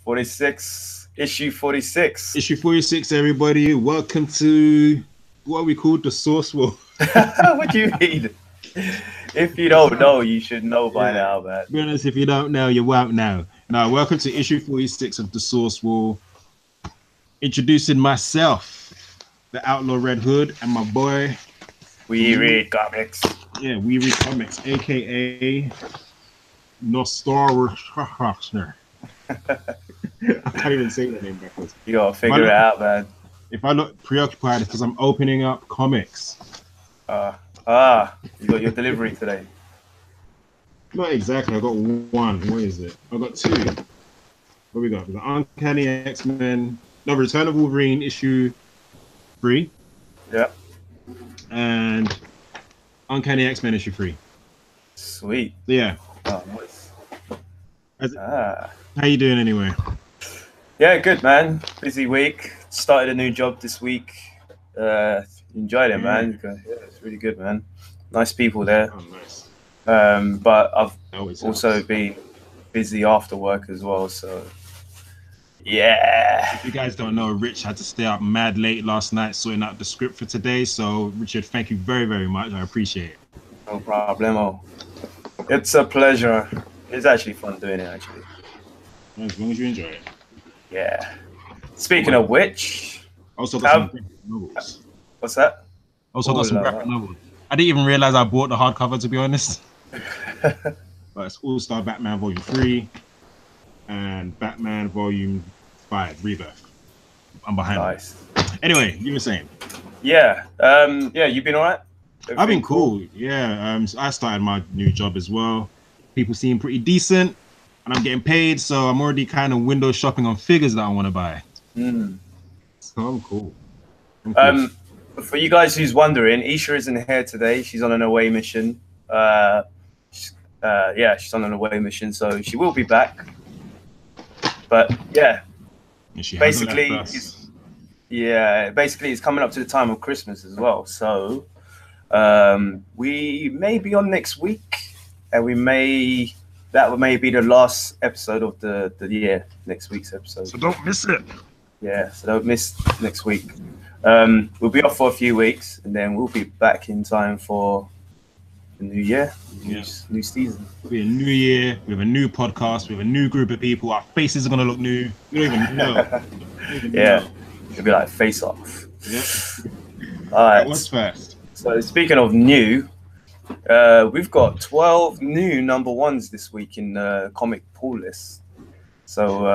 46, issue 46. Issue 46, everybody. Welcome to what we call the Source War. What do you mean? If you don't know, you should know by now, man. To be honest, if you don't know, you won't know. Now, welcome to issue 46 of the Source War. Introducing myself, the Outlaw Red Hood, and my boy. We read comics. Yeah, we read comics, aka Nostar. I can't even say the name backwards. You gotta figure it out, man. If I look preoccupied, it's because I'm opening up comics. You got your delivery today. Not exactly. I got one. What is it? I got two. What we got? We got Uncanny X-Men. No, Return of Wolverine issue 3. Yeah. And Uncanny X-Men issue 3. Sweet. Yeah. Oh, nice. How you doing anyway? Yeah, good, man. Busy week. Started a new job this week. Enjoyed it, man. Yeah, it's really good, man. Nice people there. Oh, nice. But I've also helps. been busy after work as well, so yeah. If you guys don't know, Rich had to stay up mad late last night sorting out the script for today. So, Richard, thank you very, very much. I appreciate it. No problemo. It's a pleasure. It's actually fun doing it, actually. As long as you enjoy it. Yeah. Speaking of which, also got some graphic novels. What's that? Also got some graphic novels. I didn't even realize I bought the hardcover, to be honest. But it's All-Star Batman Volume 3 and Batman Volume 5, Rebirth. I'm behind. Nice. Anyway, you were saying? Yeah. You've been all right? I've been cool. Yeah. I started my new job as well. People seem pretty decent, and I'm getting paid, so I'm already kind of window shopping on figures that I want to buy. So I'm cool. For you guys who's wondering, Isha isn't here today. She's on an away mission. She's on an away mission, so she will be back. But yeah, basically it's coming up to the time of Christmas as well. So we may be on next week, and that may be the last episode of the year. Next week's episode. So don't miss it. Yeah, so don't miss next week. We'll be off for a few weeks, and then we'll be back in time for the new year, new season. It'll be a new year. We have a new podcast. We have a new group of people. Our faces are gonna look new. You don't even know. It'll be like face off. Yeah. All right. What's first? So speaking of new, we've got 12 new number ones this week in the comic pool list. So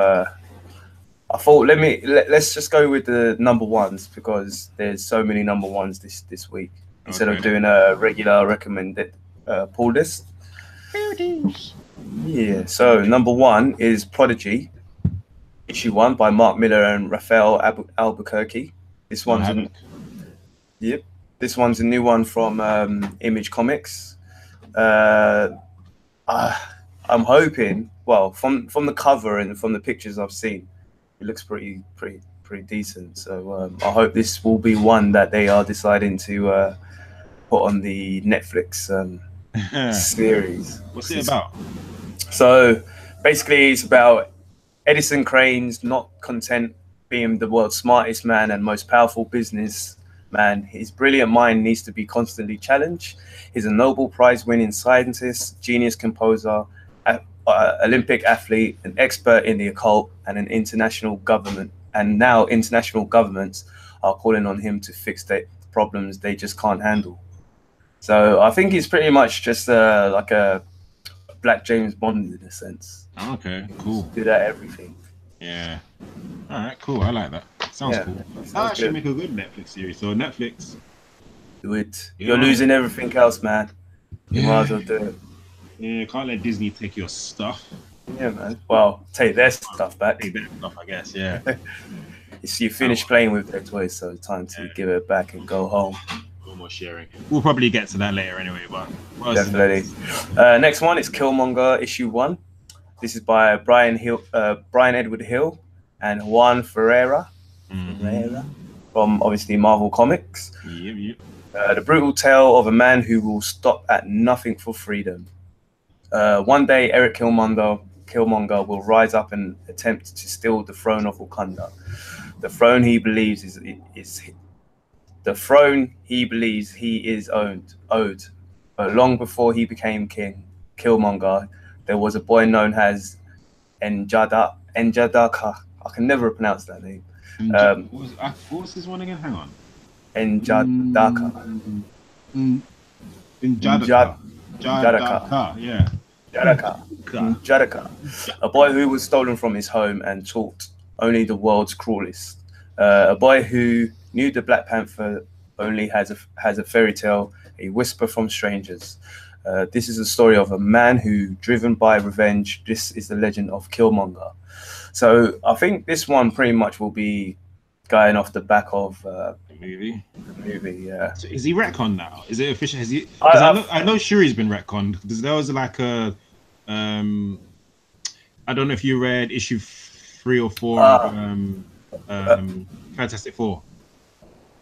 I thought let's just go with the number ones because there's so many number ones this week instead of doing a regular recommended pool list. Yeah. So number one is Prodigy, issue 1 by Mark Miller and Raphael Albuquerque. This one's This one's a new one from Image Comics. I'm hoping, well, from the cover and from the pictures I've seen, it looks pretty decent. So I hope this will be one that they are deciding to put on the Netflix series. What's it about? So basically, it's about Edison Crane's not content being the world's smartest man and most powerful businessman. His brilliant mind needs to be constantly challenged. He's a Nobel Prize-winning scientist, genius composer, Olympic athlete, an expert in the occult, and an international government. And now international governments are calling on him to fix the problems they just can't handle. So I think he's pretty much just like a Black James Bond in a sense. Okay, cool. Good at everything. Yeah. All right, cool. I like that. Sounds cool. That'll actually make a good Netflix series. So Netflix, do it. You're losing everything else, man. You might as well do it. Yeah, can't let Disney take your stuff. Yeah, man. Well, take their stuff back. Take their stuff, I guess. Yeah. You finished playing with their toys, so it's time to give it back and go home. No more sharing. We'll probably get to that later anyway, but definitely. Next one is Killmonger issue 1. This is by Brian Edward Hill and Juan Ferreira. From obviously Marvel Comics. Yep. The brutal tale of a man who will stop at nothing for freedom. One day, Eric Killmonger Killmonger will rise up and attempt to steal the throne of Wakanda. The throne he believes is the throne he believes he is owed. But long before he became king, Killmonger, there was a boy known as Enjadaka. I can never pronounce that name. What was his one again? Hang on. Enjadaka. Jadaka. Yeah. Jadaka. A boy who was stolen from his home and taught only the world's cruelest. A boy who knew the Black Panther only has a fairy tale, a whisper from strangers. This is a story of a man who, driven by revenge, this is the legend of Killmonger. So I think this one pretty much will be going off the back of the movie. The movie, yeah. So is he retconned now? Is it official? Has he? I know Shuri's been retconned because there was like a, I don't know if you read issue 3 or 4 of Fantastic Four.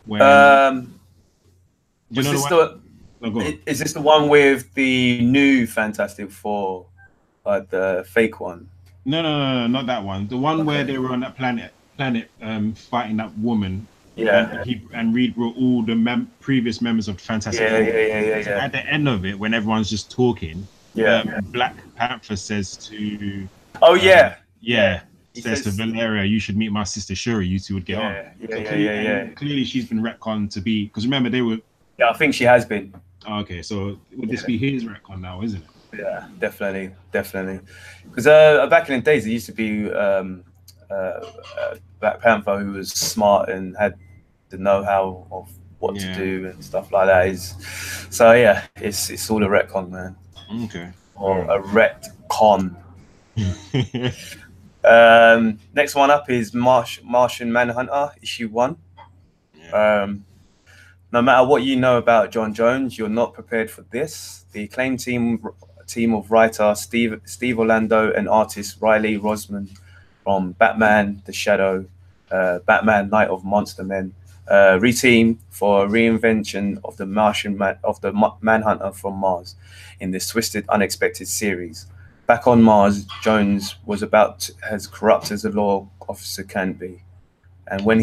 When, is this the one with the new Fantastic Four, the fake one? No, not that one. The one where they were on that planet fighting that woman. Yeah. And Reed brought all the previous members of the Fantastic Four. Yeah. So at the end of it, when everyone's just talking, Black Panther says to... Oh, yeah. He says to Valeria, you should meet my sister Shuri, you two would get on. Clearly she's been retconned to be... Because remember, they were... Yeah, I think she has been. Oh, okay, so would this be his retcon now, isn't it? Yeah, definitely. Because back in the days, it used to be Black Panther who was smart and had the know-how of what to do and stuff like that. So yeah, it's all a retcon, man. Okay. Or a retcon. Next one up is Martian Manhunter, issue 1. No matter what you know about John Jones, you're not prepared for this. The acclaimed team of writer Steve Orlando and artist Riley Rosman from Batman: The Shadow, Batman: Night of Monster Men, reteam for a reinvention of the Manhunter from Mars in this twisted, unexpected series. Back on Mars, Jones was about as corrupt as a law officer can be, and when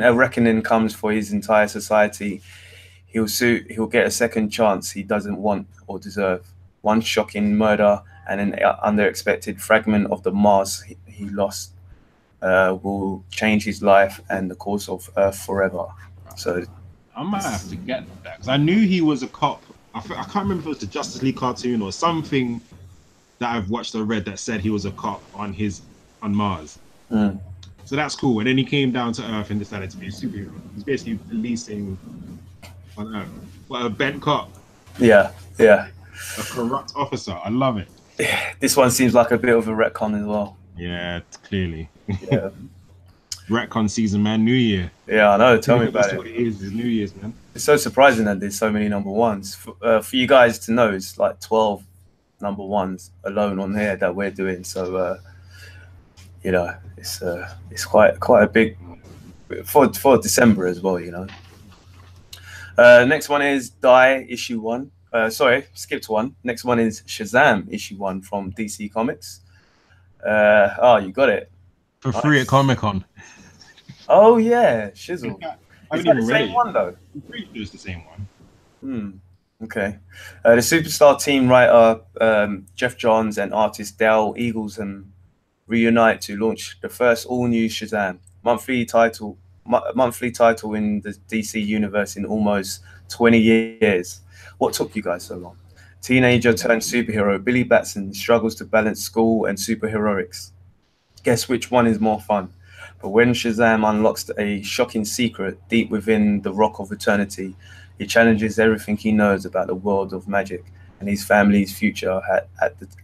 a reckoning comes for his entire society, he'll get a second chance he doesn't want or deserve. One shocking murder and an unexpected fragment of the Mars he lost will change his life and the course of Earth forever. So I might have to get that because I knew he was a cop. I can't remember if it was the Justice League cartoon or something that I've watched or read that said he was a cop on Mars. So that's cool. And then he came down to Earth and decided to be a superhero. He's basically policing on Earth. What a bent cop. Yeah. A corrupt officer. I love it. This one seems like a bit of a retcon as well. Yeah, clearly. Yeah. Retcon season, man. New Year. Yeah, I know. Tell me about it. What it is New Year's, man. It's so surprising that there's so many number ones. For you guys to know, it's like 12 number ones alone on here that we're doing. So, it's quite a big for December as well. Next one is Die issue 1. Skipped one. Next one is Shazam issue 1 from DC Comics. You got it for free at Comic-Con. Oh yeah, Shizzle. Is that the same one though? I'm pretty sure it's the same one. Okay. The superstar team writer Jeff Johns and artist Dale Eagleson reunite to launch the first all-new Shazam monthly title in the DC universe in almost 20 years. What took you guys so long? Teenager turned superhero Billy Batson struggles to balance school and superheroics. Guess which one is more fun? But when Shazam unlocks a shocking secret deep within the Rock of Eternity, he challenges everything he knows about the world of magic, and his family's future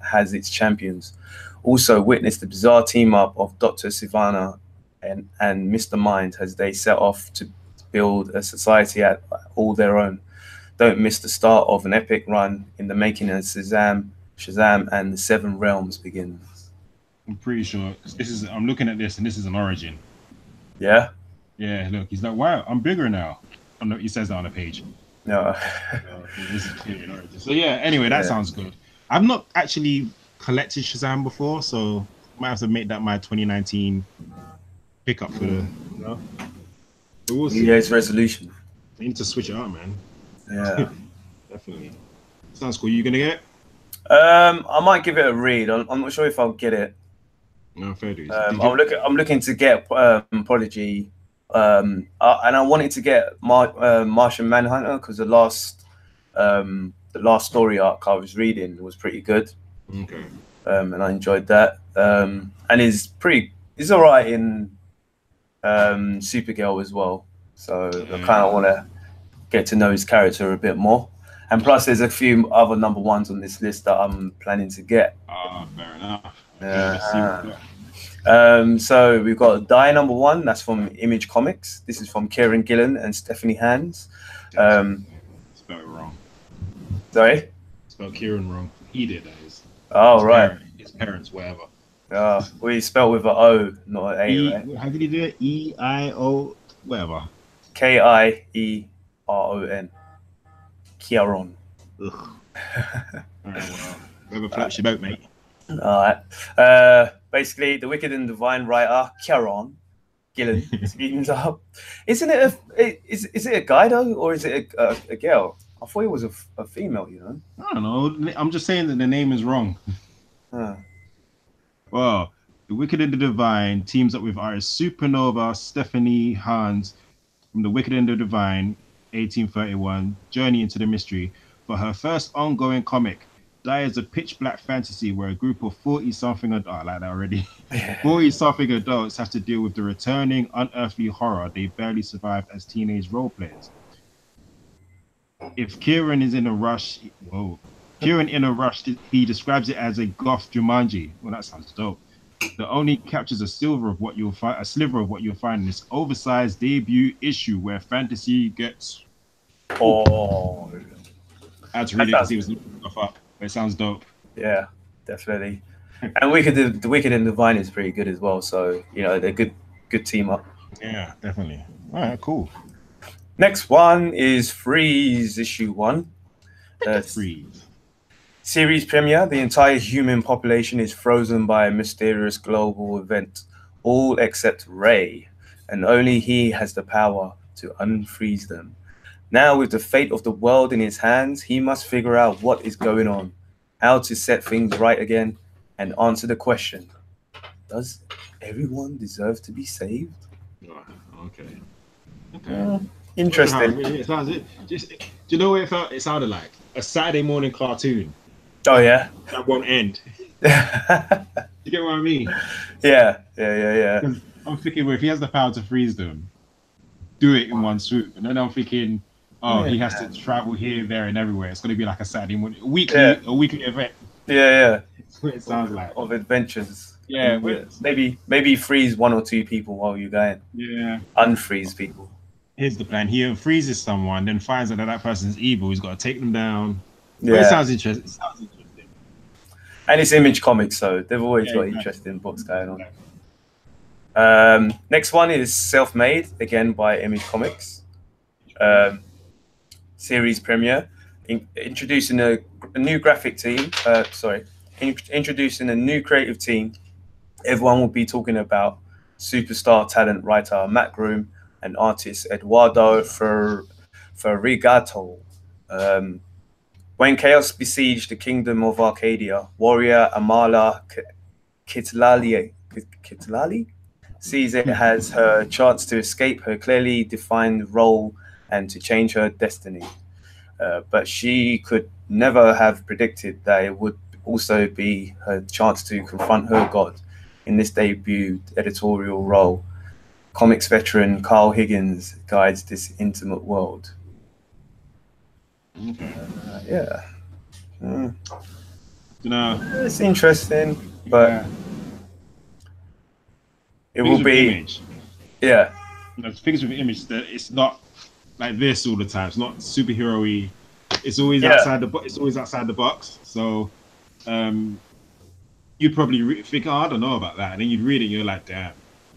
has its champions. Also witness the bizarre team-up of Dr. Sivana and Mr. Mind as they set off to build a society at all their own. Don't miss the start of an epic run in the making as Shazam and the Seven Realms begins. I'm pretty sure I'm looking at this and this is an origin. Yeah? Yeah, look, he's like, wow, I'm bigger now. He says that on the page. No. This is clearly an origin. So yeah, anyway, that sounds good. I've not actually collected Shazam before, so might have to make that my 2019 pickup for the. You know, but we'll see. Year's resolution. I need to switch it out, man. Yeah. Definitely. Sounds cool. You gonna get it? I might give it a read. I'm not sure if I'll get it. No, fair dues. I'm looking to get Prodigy, and I wanted to get Martian Manhunter because the last story arc I was reading was pretty good. Okay. And I enjoyed that. And he's all right in Supergirl as well. So I kind of want to get to know his character a bit more. And plus, there's a few other number ones on this list that I'm planning to get. Fair enough. So we've got Die number 1. That's from Image Comics. This is from Kieran Gillen and Stephanie Hans. Spelled it wrong. Sorry? Spelled Kieran wrong. He did, that is. Oh, right. His parents, whatever. We spelled with an O, not an A, right? How did he do it? E-I-O, whatever. Kieron. Kieron. Ugh. All right, well, whoever floats your boat, mate. All right. Basically, the Wicked and Divine writer Kieran Gillen teams up. Isn't it is it a guy though, or is it a girl? I thought it was a female. You know. I don't know. I'm just saying that the name is wrong. Well, the Wicked and the Divine teams up with artist Supernova Stephanie Hans from the Wicked and the Divine 1831 Journey into the Mystery for her first ongoing comic. Die is a pitch black fantasy where a group of 40-something I like that already. 40-something adults have to deal with the returning unearthly horror they barely survived as teenage role players. If Kieran is in a rush, he describes it as a goth Jumanji. Well, that sounds dope. That only captures a sliver of what you'll find in this oversized debut issue where fantasy gets. Oh, I had to read it because he was looking stuff up. But it sounds dope. Yeah, definitely. And the Wicked and Divine is pretty good as well. So they're good team up. Yeah, definitely. All right, cool. Next one is Freeze issue 1. Freeze. Series premiere. The entire human population is frozen by a mysterious global event, all except Ray, and only he has the power to unfreeze them. Now, with the fate of the world in his hands, he must figure out what is going on, how to set things right again, and answer the question: does everyone deserve to be saved? Okay. Interesting. Do you know what it sounded like? A Saturday morning cartoon. Oh yeah. That won't end. You get what I mean? Yeah. I'm thinking, well, if he has the power to freeze them, do it in one swoop. And then I'm thinking, he has to travel here, there, and everywhere. It's going to be like a Saturday morning, a weekly event. Yeah. That's what it sounds like. Of adventures. Yeah. Maybe freeze 1 or 2 people while you're going. Yeah. Unfreeze people. Here's the plan. He freezes someone, then finds out that person's evil. He's got to take them down. Yeah. But it sounds interesting. And it's Image Comics, so they've always got interesting books going on. Next one is Self-Made, again by Image Comics. Series premiere, introducing a new graphic team. Introducing a new creative team. Everyone will be talking about superstar talent writer Matt Groom and artist Eduardo Ferrigato. When chaos besieged the kingdom of Arcadia, warrior Amala Kitlali sees it as her chance to escape her clearly defined role and to change her destiny. But she could never have predicted that it would also be her chance to confront her god. In this debut editorial role, comics veteran Carl Higgins guides this intimate world. It's interesting, but it will be Image. The things with Image that it's not like this all the time. It's not superhero-y. It's always outside the box. It's always outside the box. So you'd probably think, I don't know about that, and then you'd read it, and you're like, damn.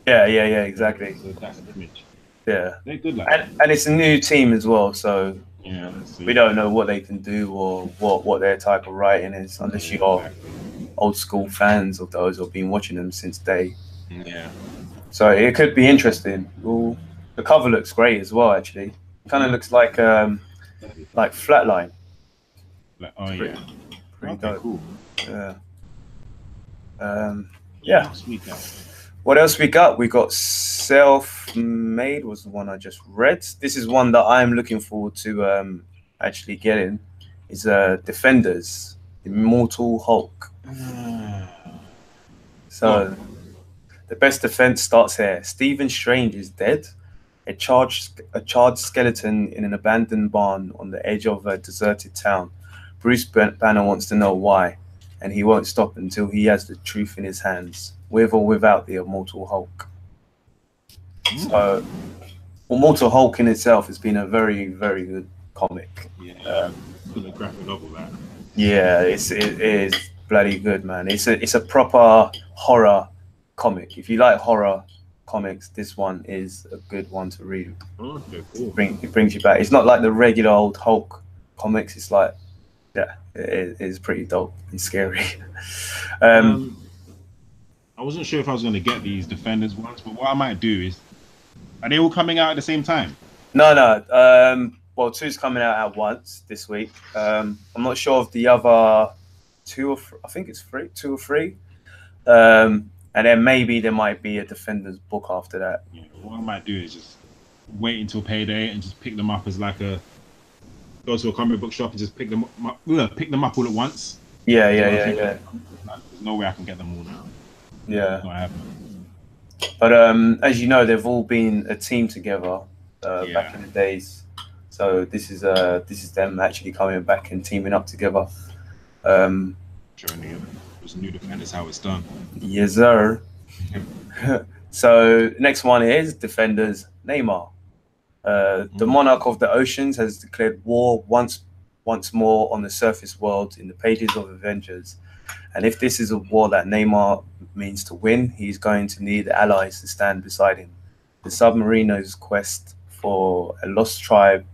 Yeah, exactly. So that's Image. Yeah, they're good. And it's a new team as well, so Yeah, let's see. We don't know what they can do or what their type of writing is, unless you're old school fans of those or been watching them since day. Yeah. So it could be interesting. Ooh, the cover looks great as well. Actually, kind of looks like Flatline. Like, oh Pretty, yeah. pretty Okay, dope. cool. Yeah. Yeah. Sweet guy. What else we got? We got Self-Made was the one I just read. This is one that I'm looking forward to actually getting. Is Defenders, Immortal Hulk. So the best defense starts here. Stephen Strange is dead. A charred skeleton in an abandoned barn on the edge of a deserted town. Bruce Banner wants to know why, and he won't stop until he has the truth in his hands, with or without the Immortal Hulk. So, Immortal Hulk in itself has been a very, very good comic. Yeah, the graphic novel that. Yeah, it is bloody good, man. It's a proper horror comic. If you like horror comics, this one is a good one to read. Okay, cool. It brings you back. It's not like the regular old Hulk comics. It's like, yeah, it is pretty dope and scary. I wasn't sure if I was going to get these Defenders ones, but what I might do is, are they all coming out at the same time? No. Well, 2's coming out at once this week. I'm not sure of the other 2 or I think it's 3, 2 or 3. And then maybe there might be a Defenders book after that. Yeah, what I might do is just wait until payday and just pick them up as like go to a comic book shop and just pick them up all at once. Yeah. There's no way I can get them all now. Yeah. Not happening. But as you know, they've all been a team together back in the days. So this is them actually coming back and teaming up together. Showing those new Defenders how it's done. Yes, sir. So next one is Defenders Namor. The monarch of the oceans has declared war once more on the surface world in the pages of Avengers. And if this is a war that Namor means to win, he's going to need allies to stand beside him. The submariner's quest for a lost tribe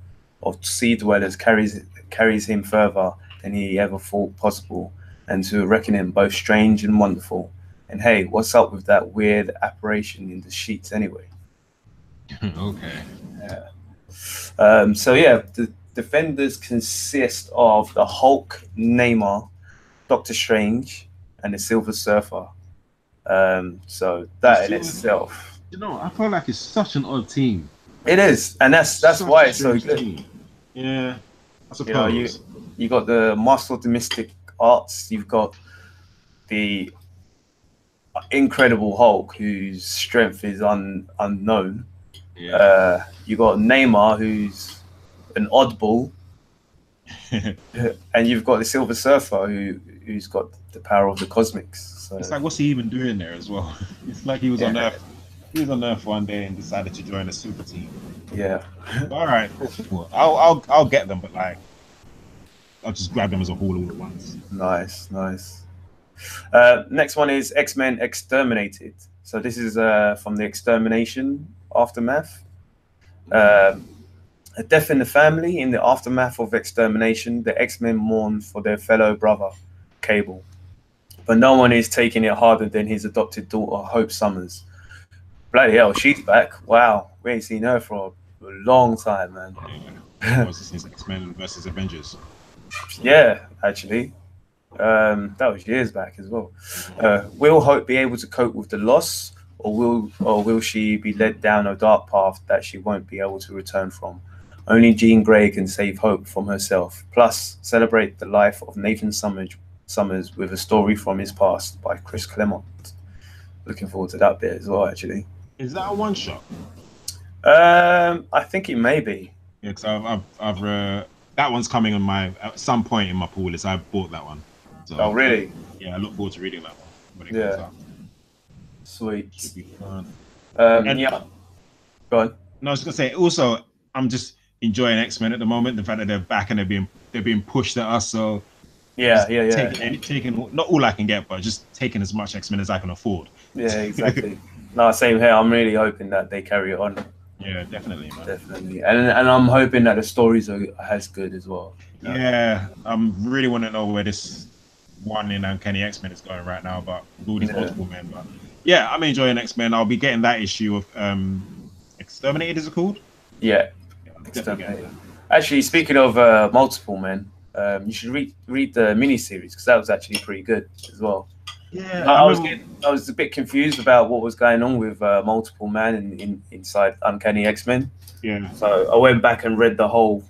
of sea dwellers carries him further than he ever thought possible, and to a reckoning both strange and wonderful. And hey, what's up with that weird apparition in the sheets anyway? Okay. Yeah. So yeah, the Defenders consist of the Hulk, Namor, Doctor Strange, and the Silver Surfer. So that in itself, I feel like it's such an odd team. It is, and that's why it's so good. Team. Yeah, I suppose. You got the Master of the Mystic Arts. You've got the Incredible Hulk, whose strength is unknown. Yeah. You got Namor, who's an oddball, and you've got the Silver Surfer, who's got the power of the cosmics. So it's like, what's he even doing there as well? It's like he was on Earth. He was on Earth one day and decided to join a super team. Yeah. All right. Cool. I'll get them, but like, I'll just grab them as a whole all at once. Nice. Next one is X-Men Exterminated. So this is from the Extermination aftermath. A death in the family. In the aftermath of extermination, the X-Men mourn for their fellow brother, Cable. But no one is taking it harder than his adopted daughter, Hope Summers. Bloody hell, she's back. Wow. We ain't seen her for a long time, man. Yeah. Was this X-Men versus Avengers? Yeah, actually. That was years back as well. Will Hope be able to cope with the loss, or will she be led down a dark path that she won't be able to return from? Only Jean Grey can save Hope from herself. Plus, celebrate the life of Nathan Summers with a story from his past by Chris Claremont. Looking forward to that bit as well, actually. Is that a one shot? I think it may be. Yeah, because I've that one's coming on at some point in my pool list. I bought that one. So, oh, really? Yeah, I look forward to reading that one when it comes out. Sweet. Should be fun. Yeah. Go on. No, I was gonna say. Also, I'm just enjoying X-Men at the moment. The fact that they're back and they're being pushed at us. So yeah. Taking not all I can get, but just taking as much X-Men as I can afford. Yeah, exactly. No, same here. I'm really hoping that they carry it on. Yeah, definitely, man. Definitely, and I'm hoping that the stories are as good as well. You know? Yeah, I'm really want to know where this one in Uncanny X-Men is going right now, but with all these Yeah, multiple men. But yeah, I'm enjoying X-Men. I'll be getting that issue of Exterminated, is it called? yeah, Yeah, I'm definitely getting Exterminated. that. Actually, speaking of multiple men, you should read the miniseries because that was actually pretty good as well. Yeah, I I was remember. I was a bit confused about what was going on with multiple man inside Uncanny X-Men. Yeah. So I went back and read the whole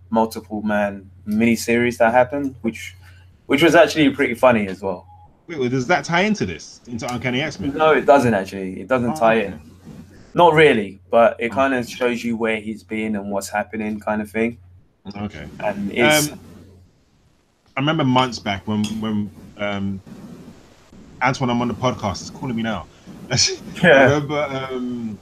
multiple man miniseries that happened, which was actually pretty funny as well. Wait, well, does that tie into this, into Uncanny X-Men? No, it doesn't actually. It doesn't Oh, tie okay. in. Not really, but it kind of Okay. shows you where he's been and what's happening, kind of thing. Okay. And it's Um, I remember months back when Antoine, I'm on the podcast, is calling me now. I yeah, remember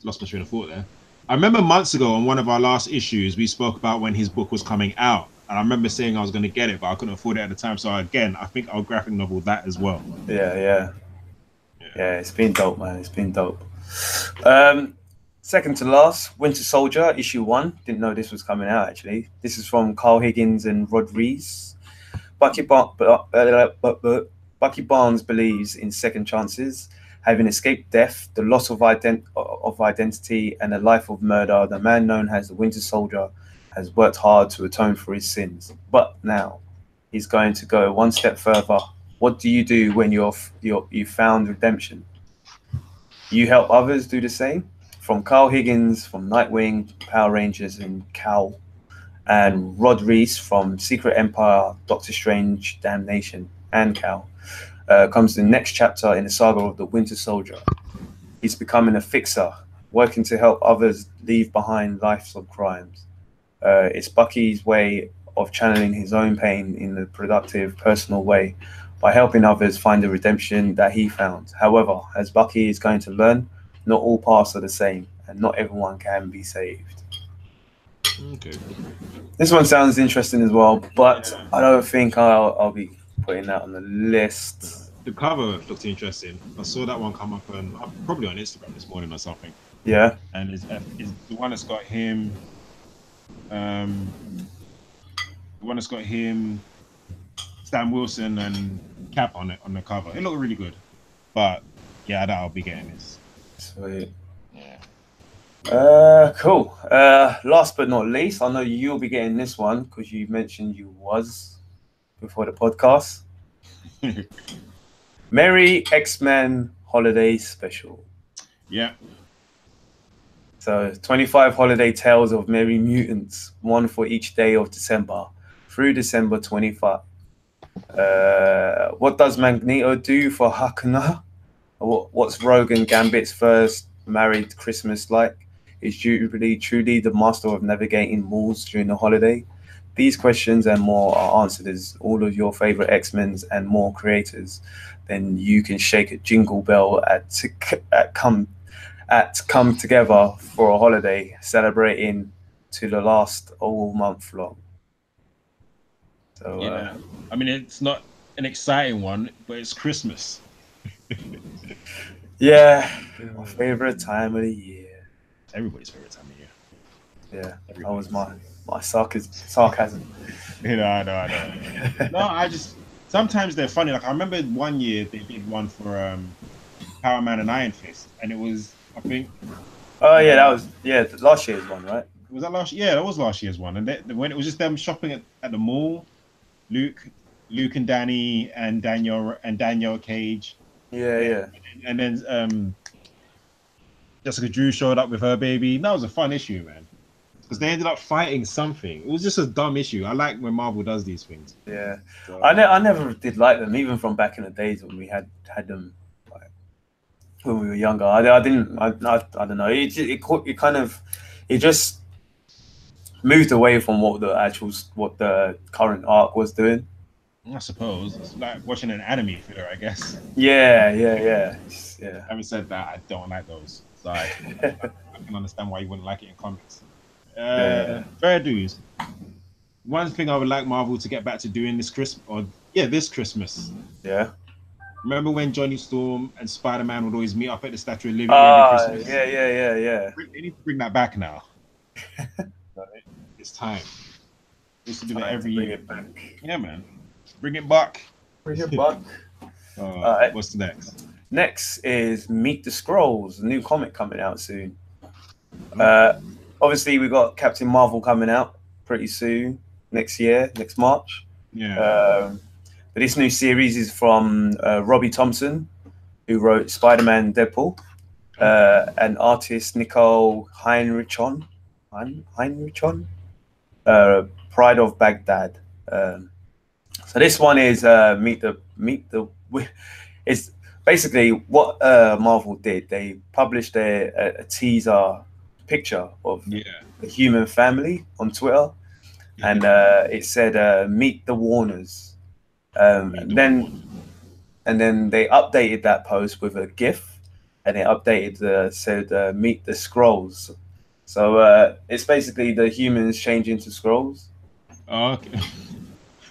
lost my train of thought there. I remember months ago on one of our last issues, we spoke about when his book was coming out. And I remember saying I was going to get it, but I couldn't afford it at the time. So again, I think I'll graphic novel that as well. yeah. Yeah. Yeah, it's been dope, man. It's been dope. Um, Second to last, Winter Soldier, issue 1. Didn't know this was coming out, actually. This is from Carl Higgins and Rod Rees. Bucky Barnes believes in second chances. Having escaped death, the loss of identity, and a life of murder, the man known as the Winter Soldier has worked hard to atone for his sins. But now, he's going to go one step further. What do you do when you found redemption? You help others do the same. From Carl Higgins from Nightwing, Power Rangers, and Cal, and Rod Reese from Secret Empire, Doctor Strange, Damnation, and Cal, comes the next chapter in the saga of the Winter Soldier. He's becoming a fixer, working to help others leave behind lives of crimes. It's Bucky's way of channeling his own pain in a productive, personal way by helping others find the redemption that he found. However, as Bucky is going to learn, not all paths are the same, and not everyone can be saved. Okay. This one sounds interesting as well, but Yeah. I don't think I'll be putting that on the list. The cover looks interesting. I saw that one come up probably on Instagram this morning or something. Yeah, And is the one that's got him, um, the one that's got him, Stan Wilson and Cap on it on the cover. It looked really good. But yeah, I'll be getting this. sweet. Yeah. Cool. Last but not least, I know you'll be getting this one because you mentioned you was before the podcast. Merry X-Men Holiday Special. Yeah. So 25 holiday tales of merry mutants, one for each day of December through December 25. What does Magneto do for Hakuna? What's Rogue and Gambit's first married Christmas like? Is Jubilee truly the master of navigating malls during the holiday? These questions and more are answered as all of your favorite X-Men's and more creators. Then you can shake a jingle bell at come together for a holiday, celebrating to the last all month long. So Yeah. I mean, it's not an exciting one, but it's Christmas. yeah, my favorite time of the year. Everybody's favorite time of year. Yeah, that Everybody's. was my sarcasm. You know, I know. No, I just sometimes they're funny. Like I remember one year they did one for Power Man and Iron Fist, and it was I think Oh yeah, that was last year's one, right? was that last? Yeah, that was last year's one. And when it was just them shopping at the mall, Luke and Danny and Danielle Cage. Yeah. And then Jessica Drew showed up with her baby. That was a fun issue, man. Because they ended up fighting something. It was just a dumb issue. I like when Marvel does these things. Yeah, So, I never did like them, even from back in the days when we had them, like, when we were younger. I didn't. I don't know. It kind of it just moved away from what the current arc was doing. I suppose it's like watching an anime filler, I guess. Yeah. Having said that, I don't like those. So I can understand why you wouldn't like it in comics. Fair dues. One thing I would like Marvel to get back to doing this Christmas, this Christmas, Yeah. Remember when Johnny Storm and Spider-Man would always meet up at the Statue of Liberty every Christmas? Yeah. They need to bring that back now. It's time. We used to do that every year. It back. Yeah, man. Bring it back. Bring it back. What's the next? Next is Meet the Skrulls, a new comic coming out soon. Obviously, we got Captain Marvel coming out pretty soon, next March. Yeah. But this new series is from Robbie Thompson, who wrote Spider-Man, Deadpool, and artist Nicole Heinrichon, Pride of Baghdad. So this one is it's basically what Marvel did. They published a teaser picture of the human family on Twitter, and it said "Meet the Warners." And then they updated that post with a GIF, and it updated said "Meet the Skrulls." So it's basically the humans change into Skrulls. Oh, okay.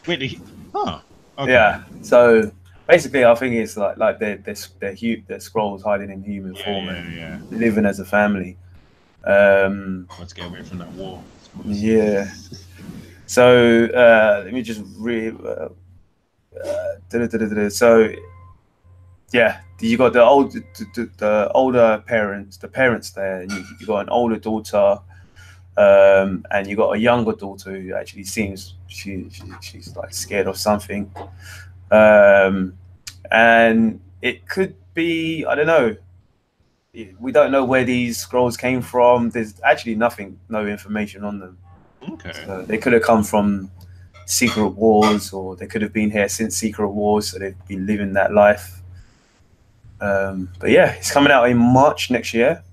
Wait. Okay. Yeah. So basically, I think it's like they're Skrulls hiding in human form and living as a family. Let's get away from that war. Yeah. So let me just read. So yeah, you got the older parents, there, and you got an older daughter, and you got a younger daughter who actually seems she's like scared of something, and it could be, I don't know. We don't know where these Skrulls came from. There's actually no information on them. Okay. So they could have come from Secret Wars, or they could have been here since Secret Wars, so they've been living that life. But yeah, it's coming out in March next year,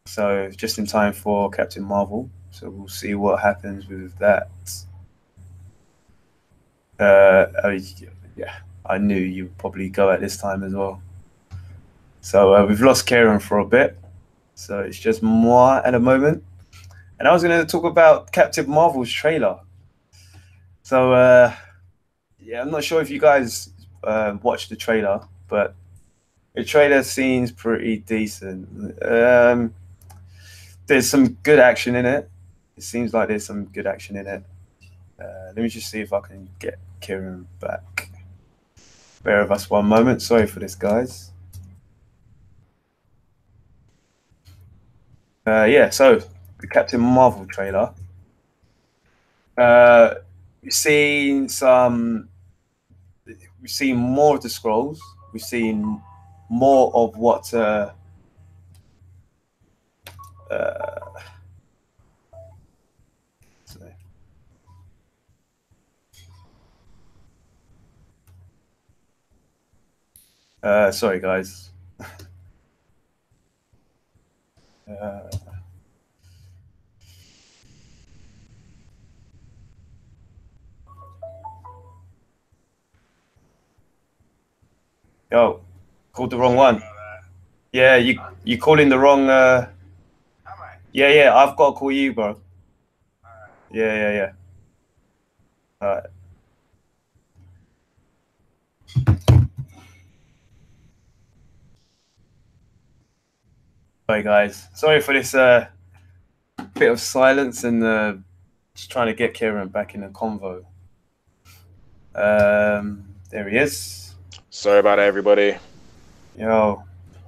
so just in time for Captain Marvel. So we'll see what happens with that. Yeah, I knew you'd probably go at this time as well. So we've lost Karen for a bit, so it's just moi at the moment. And I was going to talk about Captain Marvel's trailer. So yeah, I'm not sure if you guys watched the trailer, but the trailer seems pretty decent. There's some good action in it. It seems like there's some good action in it. Let me just see if I can get Kieran back. Bear with us one moment. Sorry for this, guys. Yeah, so the Captain Marvel trailer. We've seen more of the Skrulls. We've seen more of what sorry guys. Yo, called the wrong one. Yeah, you calling the wrong. Yeah, I've got to call you, bro. Yeah. All right. Sorry, guys. Sorry for this bit of silence and just trying to get Kieran back in the convo. There he is. Sorry about that, everybody. Yo.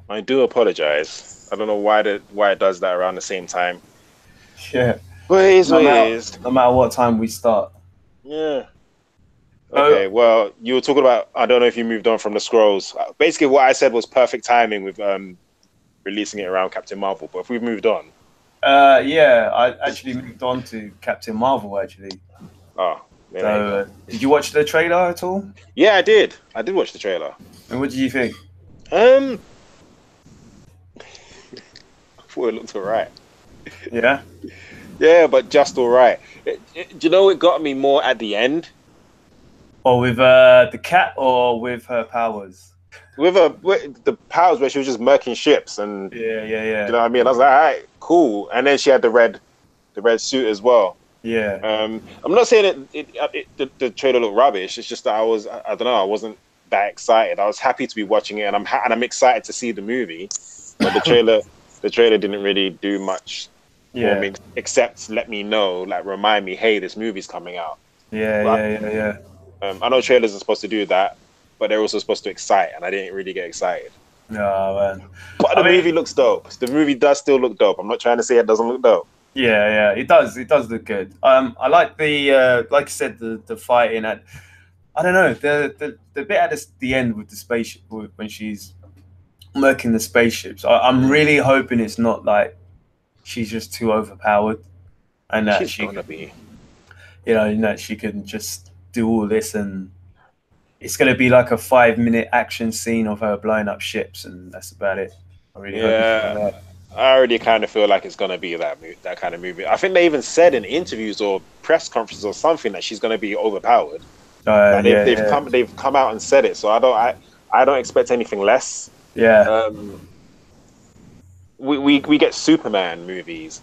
I do apologize. I don't know why it does that around the same time. Yeah. But it is what it is. No matter what time we start. Yeah. Okay, well, you were talking about, I don't know if you moved on from the Skrulls. Basically, what I said was perfect timing with releasing it around Captain Marvel. But if we've moved on. Yeah, I actually moved on to Captain Marvel, actually. Oh. So, did you watch the trailer at all? Yeah, I did. I did watch the trailer. And what did you think? I thought it looked alright. Yeah? Yeah, but just alright. Do you know it got me more at the end? Or with the cat, or with her powers? With the powers where she was just murking ships and yeah. You know what I mean? I was like, alright, cool. And then she had the red suit as well. Yeah. I'm not saying the trailer looked rubbish. It's just that I don't know, I wasn't that excited. I was happy to be watching it, and I'm excited to see the movie. But the trailer didn't really do much for me, except let me know, like remind me, hey, this movie's coming out. Yeah. I know trailers are supposed to do that, but they're also supposed to excite, and I didn't really get excited. No, man. But the movie looks dope. The movie does still look dope. I'm not trying to say it doesn't look dope. Yeah, it does. It does look good. I like the like I said, the fighting at. I don't know, the bit at the end with the spaceship when she's murking the spaceships. I'm really hoping it's not like she's just too overpowered, and that She's gonna be. You know, that she can just do all this, and it's gonna be like a 5-minute action scene of her blowing up ships, and that's about it. I really hope it's like that. I already kind of feel like it's gonna be that kind of movie. I think they even said in interviews or press conferences or something that she's gonna be overpowered. They've come out and said it, so I don't expect anything less. Yeah. We get Superman movies,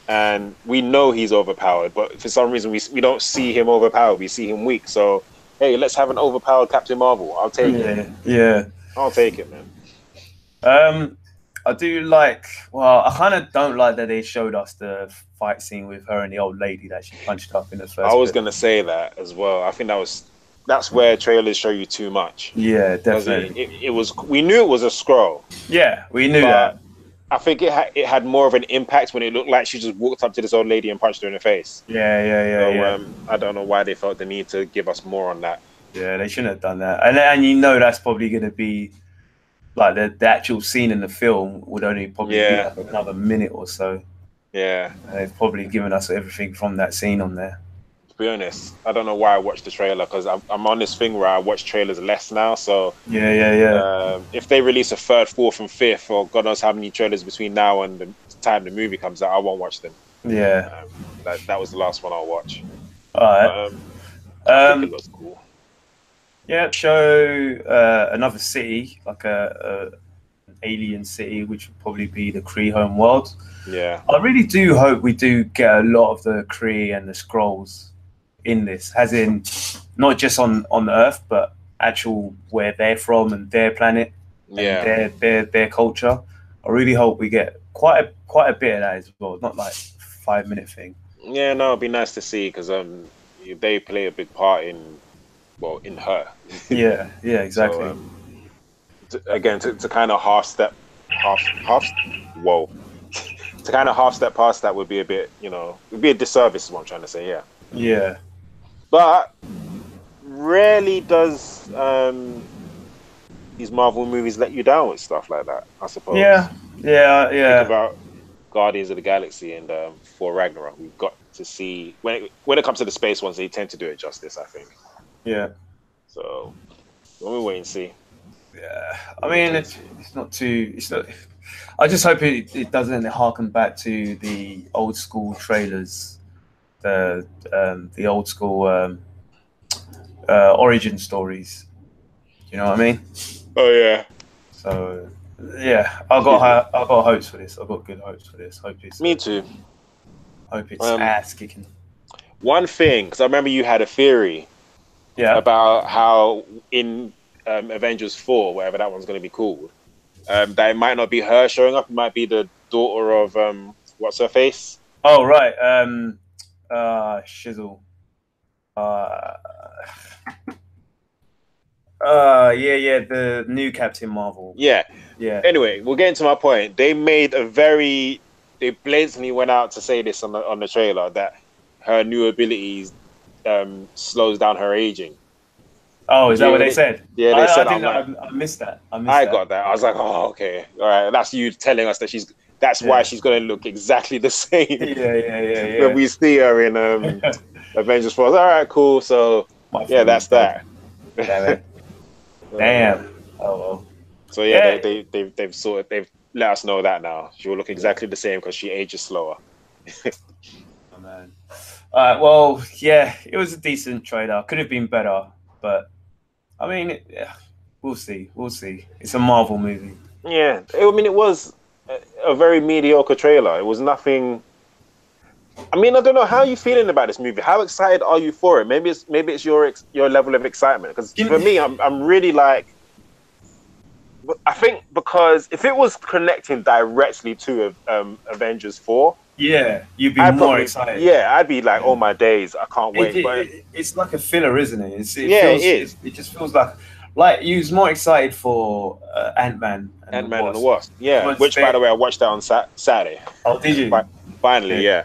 and we know he's overpowered, but for some reason we don't see him overpowered. We see him weak. So hey, let's have an overpowered Captain Marvel. I'll take it. Yeah. I'll take it, man. I do like. Well, I kind of don't like that they showed us the fight scene with her and the old lady that she punched up in the first. I was gonna say that as well. I think that's where trailers show you too much. Yeah, definitely. It was. We knew it was a Skrull. Yeah, we knew that. I think it had more of an impact when it looked like she just walked up to this old lady and punched her in the face. Yeah. I don't know why they felt the need to give us more on that. Yeah, they shouldn't have done that. And you know that's probably going to be like the actual scene in the film would only probably be like another minute or so. Yeah. They've probably given us everything from that scene on there. To be honest, I don't know why I watched the trailer, because I'm on this thing where I watch trailers less now. So if they release a third, fourth, and fifth, or God knows how many trailers between now and the time the movie comes out, I won't watch them. Yeah. That was the last one I'll watch. All right. I think it looks cool. Yeah, show another city, like an alien city, which would probably be the Kree home world. Yeah. I really do hope we do get a lot of the Kree and the Skrulls in this, as in not just on Earth, but actual where they're from and their planet, and their culture. I really hope we get quite a bit of that as well, not like 5-minute thing. Yeah, no, it'd be nice to see, because they play a big part in her. Yeah, exactly. So, to kind of half step past that would be a bit, would be a disservice, is what I'm trying to say. Yeah. But rarely does these Marvel movies let you down with stuff like that, I suppose. Yeah. Think about Guardians of the Galaxy and Thor Ragnarok. We've got to see when it comes to the space ones, they tend to do it justice, I think. Yeah. So we'll wait and see. Yeah. I mean, it's not too. It's not. I just hope it doesn't harken back to the old school trailers, the old school origin stories. You know what I mean? Oh yeah. So yeah, I got hopes for this. I got good hopes for this. Me too. Hope it's ass kicking. One thing, because I remember you had a theory. Yeah. About how in Avengers 4, whatever that one's going to be called, that it might not be her showing up. It might be the daughter of what's her face? Oh right, Shizzle. The new Captain Marvel. Yeah. Anyway, we'll get into my point. They blatantly went out to say this on the trailer, that her new abilities slows down her aging. Oh, is that what they said? Yeah, they said. I missed that. I got that. I was like, oh, okay, all right. That's you telling us that that's why she's going to look exactly the same. Yeah. When we see her in Avengers 4, all right, cool. So that's that. Damn. Oh well. So they've let us know that now she will look exactly the same because she ages slower. Oh man. Well, yeah, it was a decent trailer. Could have been better, but I mean, we'll see. It's a Marvel movie. Yeah, I mean, it was a very mediocre trailer. It was nothing I mean, I don't know, how are you feeling about this movie? How excited are you for it? Maybe it's your level of excitement. Because for me, I'm really like, I think because if it was connecting directly to Avengers 4, yeah, you'd be more excited. Yeah, I'd be like, oh my days, I can't wait. It's like a filler, isn't it? It just feels like you was more excited for Ant-Man and the Wasp. Yeah, which by the way, I watched that on Saturday. Oh, did you? Finally, yeah.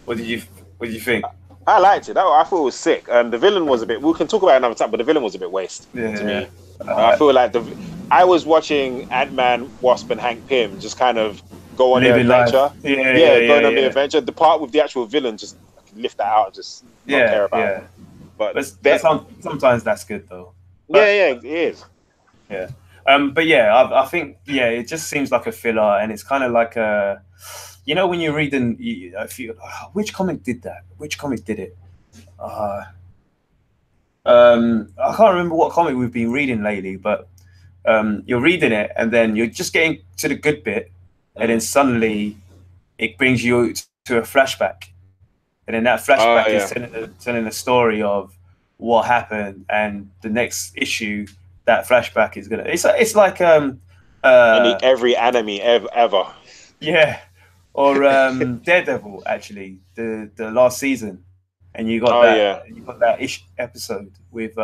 What did you think? I liked it. I thought it was sick. The villain was a bit. We can talk about it another time, but the villain was a bit waste to me. I feel like I was watching Ant-Man, Wasp, and Hank Pym just kind of go on their adventure. Going on the adventure. The part with the actual villain, just lift that out and just not care about it. But sometimes that's good though. It is. Yeah. But yeah, I think it just seems like a filler, and it's kind of like a, when you're reading, which comic did that? Which comic did it? I can't remember what comic we've been reading lately, but you're reading it and then you're just getting to the good bit, and then suddenly it brings you to a flashback, and then that flashback is telling a story of what happened, and the next issue that flashback is gonna. It's like every anime ever. Yeah, or Daredevil actually, the last season, and you got you got that episode with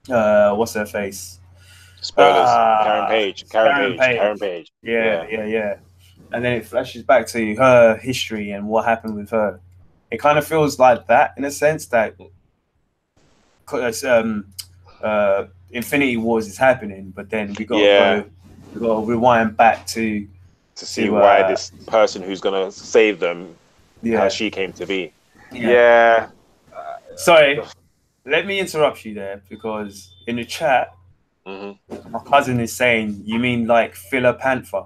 what's her face? Spoilers. Karen Page. Yeah. And then it flashes back to her history and what happened with her. It kind of feels like that in a sense that Infinity Wars is happening, but then we got to rewind back to see why this person who's gonna save them, how she came to be. Yeah. Sorry, let me interrupt you there, because in the chat, my cousin is saying, you mean like filler Panther?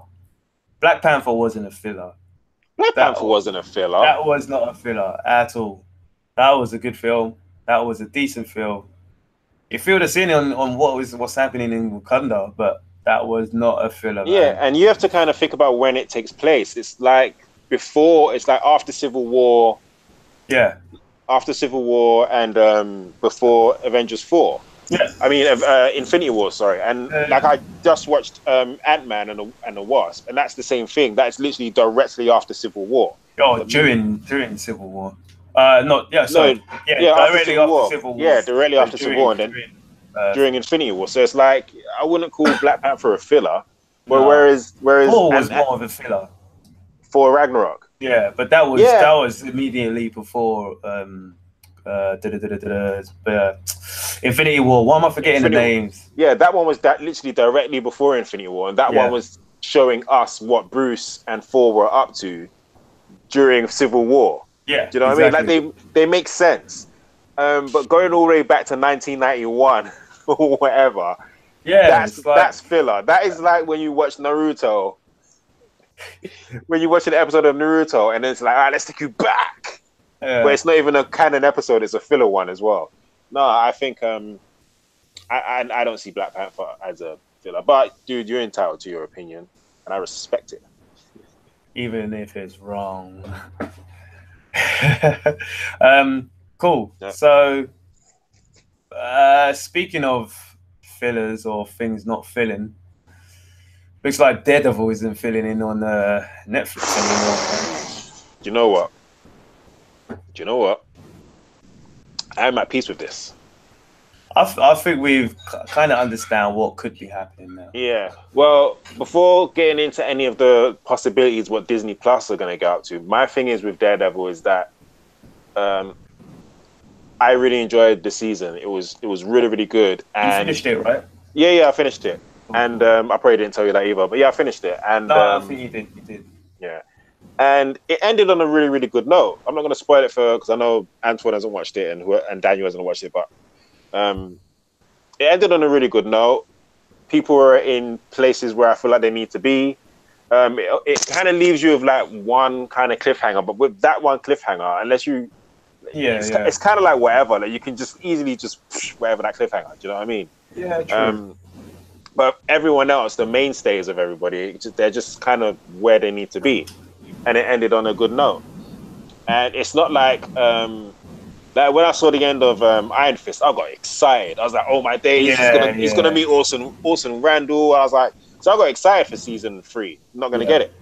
Black Panther wasn't a filler. Black Panther wasn't a filler. That was not a filler at all. That was a good film. That was a decent film. You feel the scene on what's happening in Wakanda, but that was not a filler. Yeah, and you have to kind of think about when it takes place. It's like after Civil War. Yeah. After Civil War and before Avengers 4. Yeah. I mean, Infinity War, sorry. And like I just watched Ant-Man and the Wasp, and that's the same thing. That's literally directly after Civil War. Oh, during Civil War. Directly after Civil War. Yeah, directly after Civil War, and then during Infinity War. So it's like, I wouldn't call Black Panther a filler. But whereas Thor was more of a filler. For Ragnarok. Yeah, but that was immediately before Infinity War. Why am I forgetting the names? Yeah, that one was literally directly before Infinity War, and that one was showing us what Bruce and Thor were up to during Civil War. Yeah, do you know what I mean? Like they make sense. But going all the way back to 1991 or whatever, that's filler. That is like when you watch Naruto. When you watch an episode of Naruto and then it's like, all right, let's take you back. But it's not even a canon episode, it's a filler one as well. No, I think I don't see Black Panther as a filler. But dude, you're entitled to your opinion and I respect it. Even if it's wrong. Cool. Yeah. So speaking of fillers or things not filling, looks like Daredevil isn't filling in on Netflix anymore. Do you know what? I'm at peace with this. I think we've kind of understand what could be happening now. Yeah. Well, before getting into any of the possibilities what Disney Plus are going to go up to, my thing is with Daredevil is that I really enjoyed the season. It was really, really good. And you finished it, right? Yeah, I finished it. And I probably didn't tell you that either, but yeah, I finished it. And no, I think you did. Yeah, and it ended on a really, really good note. I'm not going to spoil it because I know Antoine hasn't watched it and Daniel hasn't watched it, but it ended on a really good note. People were in places where I feel like they need to be. It kind of leaves you with like one kind of cliffhanger, but with that one cliffhanger, unless you, it's kind of like whatever. Like you can just easily whatever that cliffhanger. Do you know what I mean? Yeah, true. But everyone else, the mainstays of everybody, they're just kind of where they need to be. And it ended on a good note. And it's not like when I saw the end of Iron Fist, I got excited. I was like, "Oh my days, he's gonna meet Orson Randall." I was like, so I got excited for season 3. I'm not gonna get it.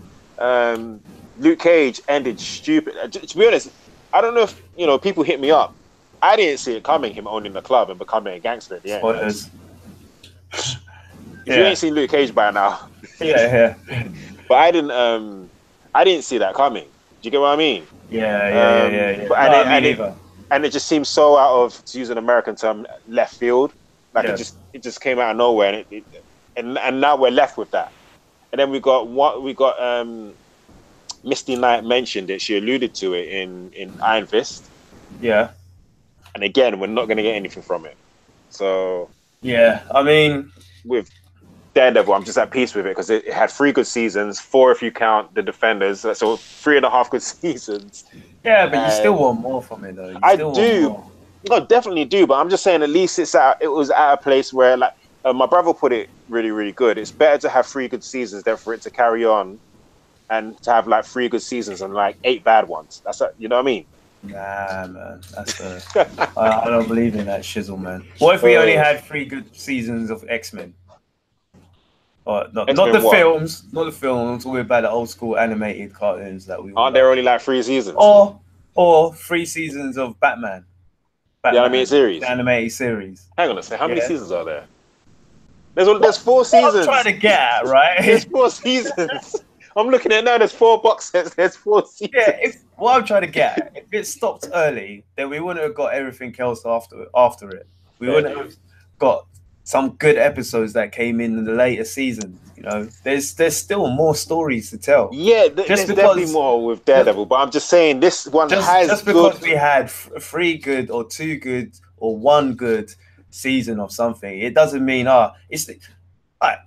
Luke Cage ended stupid. To be honest, I don't know if people hit me up. I didn't see it coming. Him owning the club and becoming a gangster at the end. Spoilers. If you ain't seen Luke Cage by now, yeah. But I didn't see that coming. Do you get what I mean? Yeah. And it just seems so out of, to use an American term, left field. Like it just came out of nowhere, and now we're left with that. And then we got Misty Knight mentioned it. She alluded to it in Iron Fist. Yeah. And again, we're not going to get anything from it. So yeah, I mean, with Daredevil, I'm just at peace with it because it had 3 good seasons, 4 if you count the Defenders, so 3.5 good seasons. Yeah, but you still want more from it, though. I do. No, definitely do. But I'm just saying, at least it was at a place where, like, my brother put it really, really good. It's better to have 3 good seasons than for it to carry on and to have like 3 good seasons and like 8 bad ones. You know what I mean? Nah, man. I don't believe in that shizzle, man. What if we only had 3 good seasons of X-Men? Not the films. Not the films. We're about the old school animated cartoons that we aren't there only like 3 seasons? Or 3 seasons of Batman. The animated series. The animated series. Hang on a second. How many seasons are there? There's 4 seasons. I'm trying to get at, right? There's 4 seasons. I'm looking at it now. There's 4 box sets. There's 4 seasons. Yeah. What I'm trying to get at, if it stopped early, then we wouldn't have got everything else after it. We wouldn't have got some good episodes that came in the later seasons. There's still more stories to tell. Yeah, there's definitely more with Daredevil, but I'm just saying this one just because we had 3 good or 2 good or 1 good season of something, it doesn't mean it's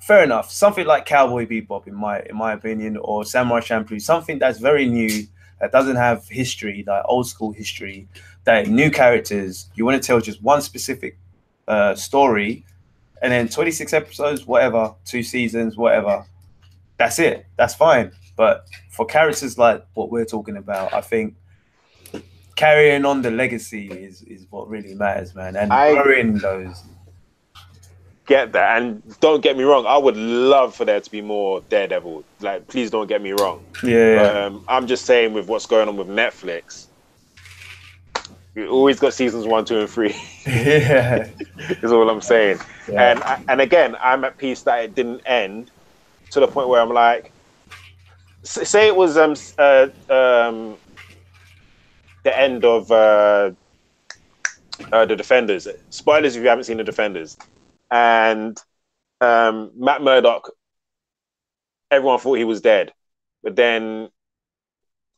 fair enough. Something like Cowboy Bebop, in my opinion, or Samurai Champloo, something that's very new, that doesn't have history, like old school history, that new characters. You want to tell just one specific story. And then 26 episodes, whatever, 2 seasons, whatever. That's it. That's fine. But for characters like what we're talking about, I think carrying on the legacy is what really matters, man. And growing those. Get that. And don't get me wrong, I would love for there to be more Daredevil. Like, please don't get me wrong. Yeah. I'm just saying, with what's going on with Netflix, you always got seasons 1, 2, and 3. Yeah. Is all I'm saying. Yeah. And again, I'm at peace that it didn't end to the point where I'm like, say it was the end of the Defenders. Spoilers if you haven't seen the Defenders. And Matt Murdock, everyone thought he was dead, but then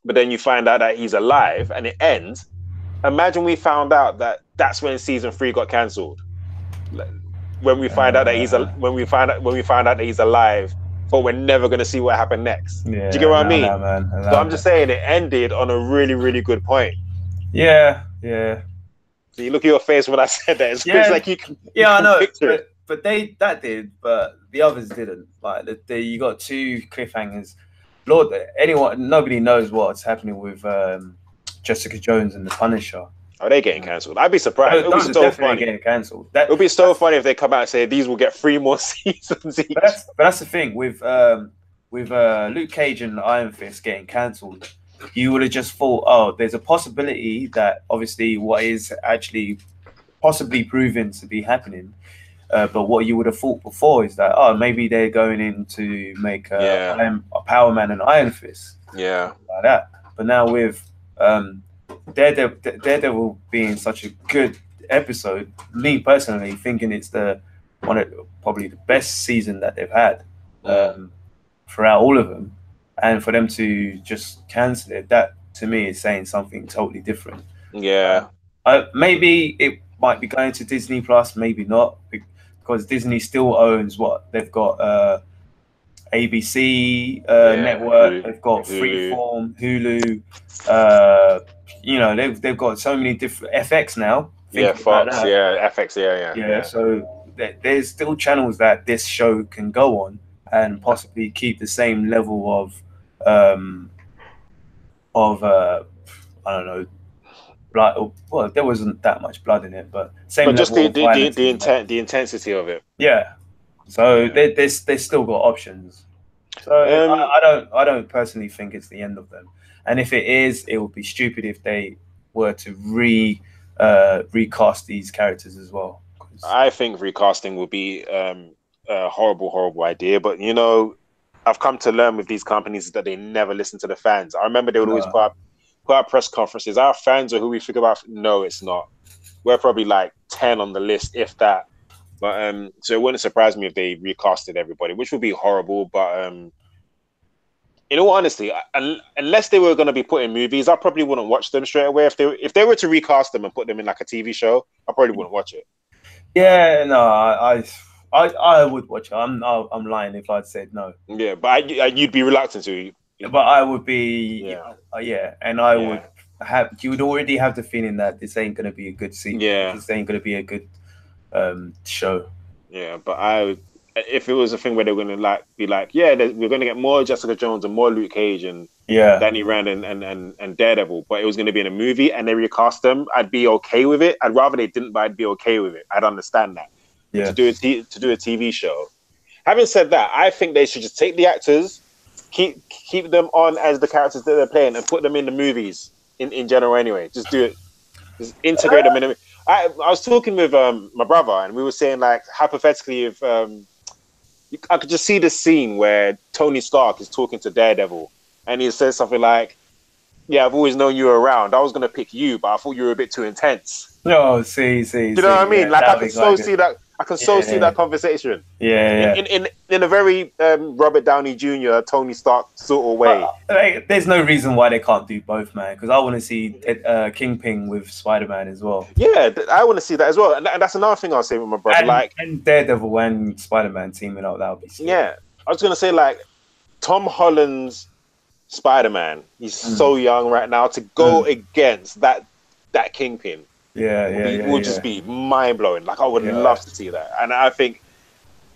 you find out that he's alive, and it ends. Imagine we found out that that's when season 3 got cancelled. When we find out that he's alive, but we're never going to see what happened next. Yeah, do you get what I mean? So I'm just saying it ended on a really, really good point. Yeah. So you look at your face when I said that. It's like you can. I know. But that did, but the others didn't. Like you got 2 cliffhangers. Lord, nobody knows what's happening with Jessica Jones and the Punisher. Are they getting cancelled? I'd be surprised. Those are definitely getting cancelled. It would be so funny if they come out and say these will get 3 more seasons each. But that's the thing with Luke Cage and Iron Fist getting cancelled. You would have just thought, there's a possibility that obviously what is actually possibly proven to be happening. But what you would have thought before is that maybe they're going in to make a Power Man and Iron Fist. Yeah, like that. But now with Daredevil being such a good episode, me personally thinking it's probably the best season that they've had throughout all of them, and for them to just cancel it, that to me is saying something totally different. Yeah, maybe it might be going to Disney Plus, maybe not, because Disney still owns what they've got. ABC network, they've got Freeform, Hulu. They've got so many different FX now. Fox, FX, yeah. So there's still channels that this show can go on and possibly keep the same level of I don't know, blood. Well, there wasn't that much blood in it, but same But just level of violence. the intensity of it. Yeah. So they still got options. So I don't personally think it's the end of them. And if it is, it would be stupid if they were to recast these characters as well. I think recasting would be a horrible idea. But you know, I've come to learn with these companies that they never listen to the fans. I remember they would always put out press conferences. Our fans are who we think about. No, it's not. We're probably like 10 on the list, if that. But so it wouldn't surprise me if they recasted everybody, which would be horrible. But in all honesty, unless they were going to be put in movies, I probably wouldn't watch them straight away. If they were to recast them and put them in like a TV show, I probably wouldn't watch it. Yeah, no, I would watch it. I'm lying if I'd said no. Yeah, but you'd be reluctant to. But I would be, and I would have. You would already have the feeling that this ain't going to be a good sequel. Yeah, this ain't going to be a good show. Yeah, but if it was a thing where they were going to be like, we're going to get more Jessica Jones and more Luke Cage and Danny Rand and Daredevil, but it was going to be in a movie and they recast them, I'd be okay with it. I'd rather they didn't, but I'd be okay with it. I'd understand that. Yeah. To do a TV show. Having said that, I think they should just take the actors, keep them on as the characters that they're playing, and put them in the movies in general. Anyway, just do it. Just integrate them in. I was talking with my brother, and we were saying, like, hypothetically, if I could just see the scene where Tony Stark is talking to Daredevil, and he says something like, "Yeah, I've always known you were around. I was going to pick you, but I thought you were a bit too intense." No, see. You know what I mean? Like, I can so see that. I can so see that conversation. Yeah. In a very Robert Downey Jr., Tony Stark sort of way. Like, there's no reason why they can't do both, man. Because I want to see Kingpin with Spider-Man as well. Yeah, I want to see that as well. And that's another thing I was saying with my brother. And Daredevil and Spider-Man teaming up, that would be sick. Yeah, I was gonna say, like, Tom Holland's Spider-Man. He's so young right now to go against that Kingpin. Would just be mind blowing. Like, I would love to see that, and I think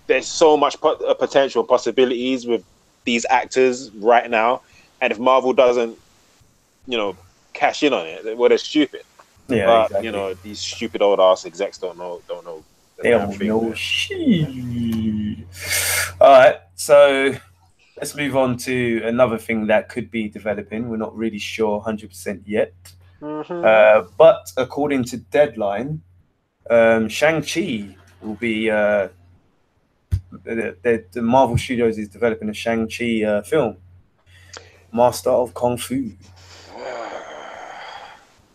there's so much potential possibilities with these actors right now. And if Marvel doesn't, cash in on it, well, they're stupid. Yeah, but exactly. These stupid old ass execs don't know. They don't know shit. All right, so let's move on to another thing that could be developing. We're not really sure 100% yet. But according to Deadline, Shang-Chi will be the Marvel Studios is developing a Shang-Chi film, Master of Kung Fu.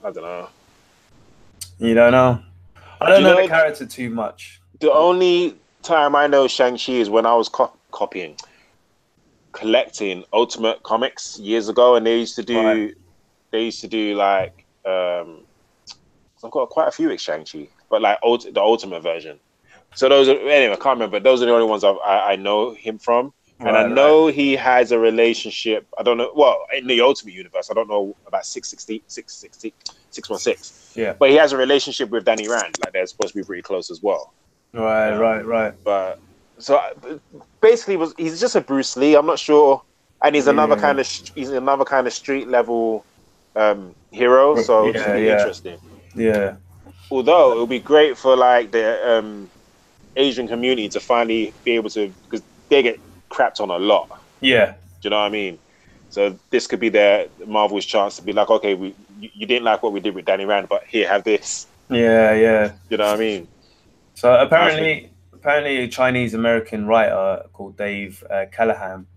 I don't know. You don't know? I don't know the character too much. The only time I know Shang-Chi is when I was collecting Ultimate Comics years ago, and they used to do like I've got quite a few Shang-Chi, but like the Ultimate version. So those are, anyway, I can't remember. But those are the only ones I know him from, and I know he has a relationship. I don't know. Well, in the Ultimate Universe, I don't know about 616. Yeah, but he has a relationship with Danny Rand. Like, they're supposed to be pretty close as well. Right. But so basically, he's just a Bruce Lee. I'm not sure, and he's another kind of street level hero. So it's be interesting. Yeah. Although it would be great for like the Asian community to finally be able to, because they get crapped on a lot. Yeah. Do you know what I mean? So this could be Marvel's chance to be like, okay, you didn't like what we did with Danny Rand, but here, have this. Yeah. You know what I mean? So apparently a Chinese American writer called Dave Callahan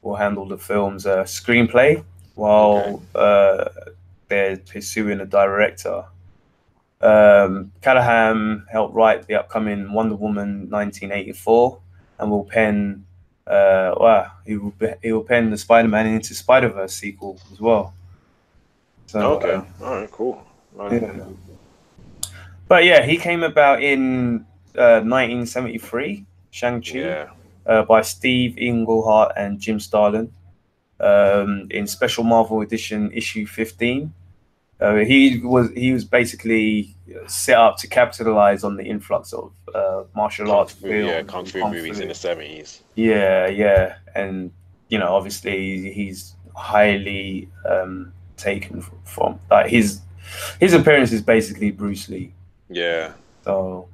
will handle the film's screenplay while they're pursuing a director. Callahan helped write the upcoming Wonder Woman 1984 and will pen he will pen the Spider-Man Into Spider-Verse sequel as well. So, all right, cool. Yeah. But yeah, he came about in 1973, Shang-Chi, by Steve Englehart and Jim Starlin, in Special Marvel Edition issue 15. He was basically set up to capitalize on the influx of martial arts films, kung fu movies in the 70s. Yeah, and obviously he's highly taken from. Like his appearance is basically Bruce Lee. Yeah. So,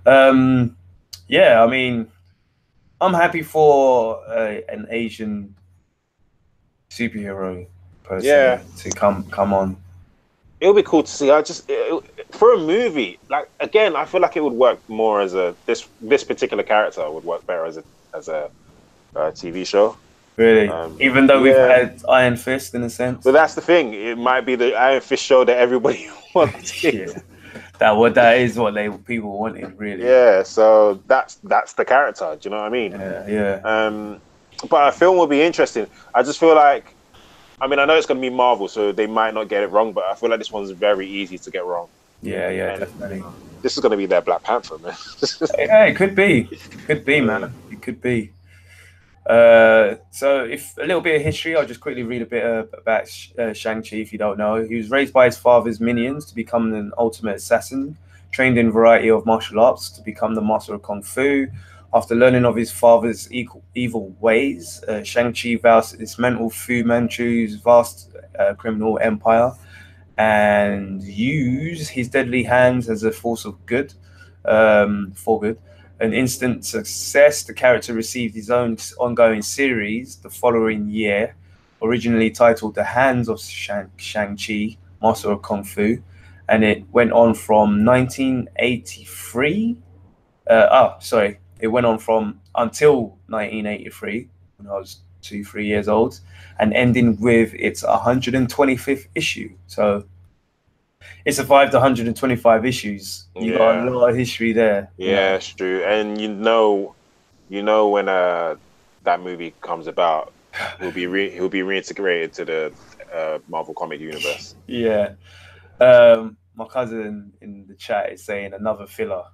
yeah, I mean, I'm happy for an Asian superhero person to come on. It would be cool to see. For a movie, like again, I feel like it would work more as this particular character would work better as a TV show. Really, even though we've had Iron Fist in a sense. But that's the thing. It might be the Iron Fist show that everybody wants. Yeah, that is what people wanted, really. Yeah, so that's the character. Do you know what I mean? Yeah. But a film will be interesting. I just feel like, I mean, I know it's going to be Marvel, so they might not get it wrong, but I feel like this one's very easy to get wrong. Yeah, definitely. This is going to be their Black Panther, man. Yeah, it could be. Man. It could be. So, if a little bit of history, I'll just quickly read a bit about Shang-Chi, if you don't know. He was raised by his father's minions to become an ultimate assassin, trained in a variety of martial arts to become the master of Kung Fu. After learning of his father's evil ways, Shang-Chi vows to dismantle Fu Manchu's vast criminal empire and use his deadly hands as a force of good, for good. An instant success, the character received his own ongoing series the following year, originally titled The Hands of Shang-Chi, Master of Kung Fu, and it went on from 1983. It went on from until 1983, when I was 2-3 years old, and ending with its 125th issue. So it survived 125 issues. You got a lot of history there. Yeah, it's true. And you know when that movie comes about, he'll be reintegrated to the Marvel comic universe. Yeah. My cousin in the chat is saying another filler.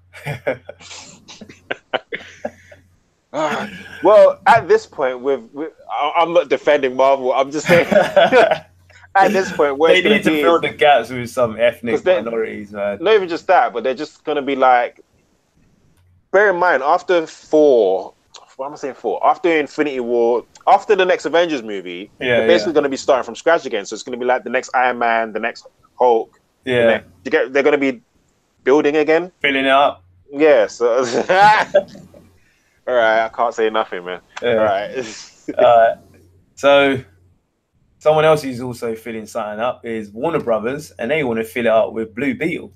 Well, at this point, I'm not defending Marvel. I'm just saying. At this point, they need to fill the gaps with some ethnic minorities, man. Not even just that, but they're just gonna be like. Bear in mind, after 4, what am I saying? 4? After Infinity War, after the next Avengers movie, they're basically gonna be starting from scratch again. So it's gonna be like the next Iron Man, the next Hulk. Yeah, they're gonna be building again, filling it up. Yeah. So, all right, I can't say nothing, man. Yeah. All right. So. Someone else who's also filling something up is Warner Brothers, and they want to fill it up with Blue Beetle.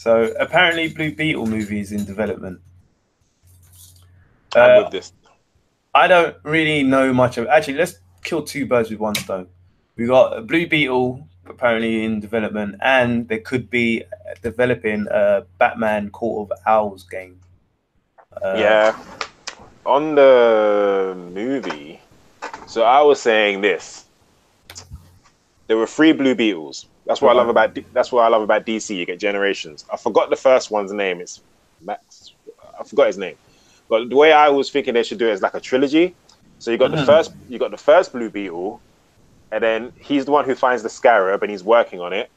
So apparently, Blue Beetle movie is in development. I'm with this. I don't really know much of. Actually, let's kill 2 birds with 1 stone. We got a Blue Beetle apparently in development, and they could be developing a Batman Court of Owls game. On the movie. So I was saying this. There were 3 Blue Beetles. That's what I love about DC. You get generations. I forgot the first one's name. It's Max. I forgot his name. But the way I was thinking they should do it is like a trilogy. So you got the first Blue Beetle, and then he's the one who finds the scarab and he's working on it.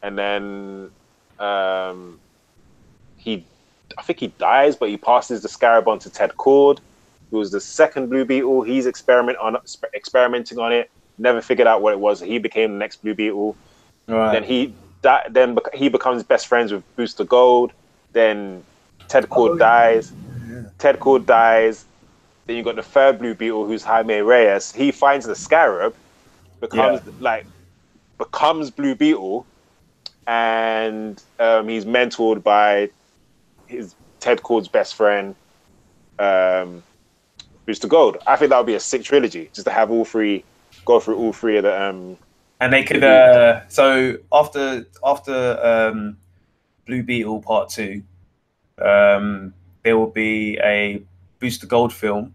And then I think he dies, but he passes the scarab on to Ted Cord, who was the second Blue Beetle. He's experimenting on it. Never figured out what it was. He became the next Blue Beetle. Right. Then he becomes best friends with Booster Gold. Then Ted Cord dies. Yeah. Ted Cord dies. Then you got the third Blue Beetle, who's Jaime Reyes. He finds the scarab, becomes Blue Beetle, and he's mentored by his Ted Cord's best friend. Booster Gold. I think that would be a sick trilogy, just to have all 3, go through all 3 of the. And they could. So after Blue Beetle Part 2, there will be a Booster Gold film.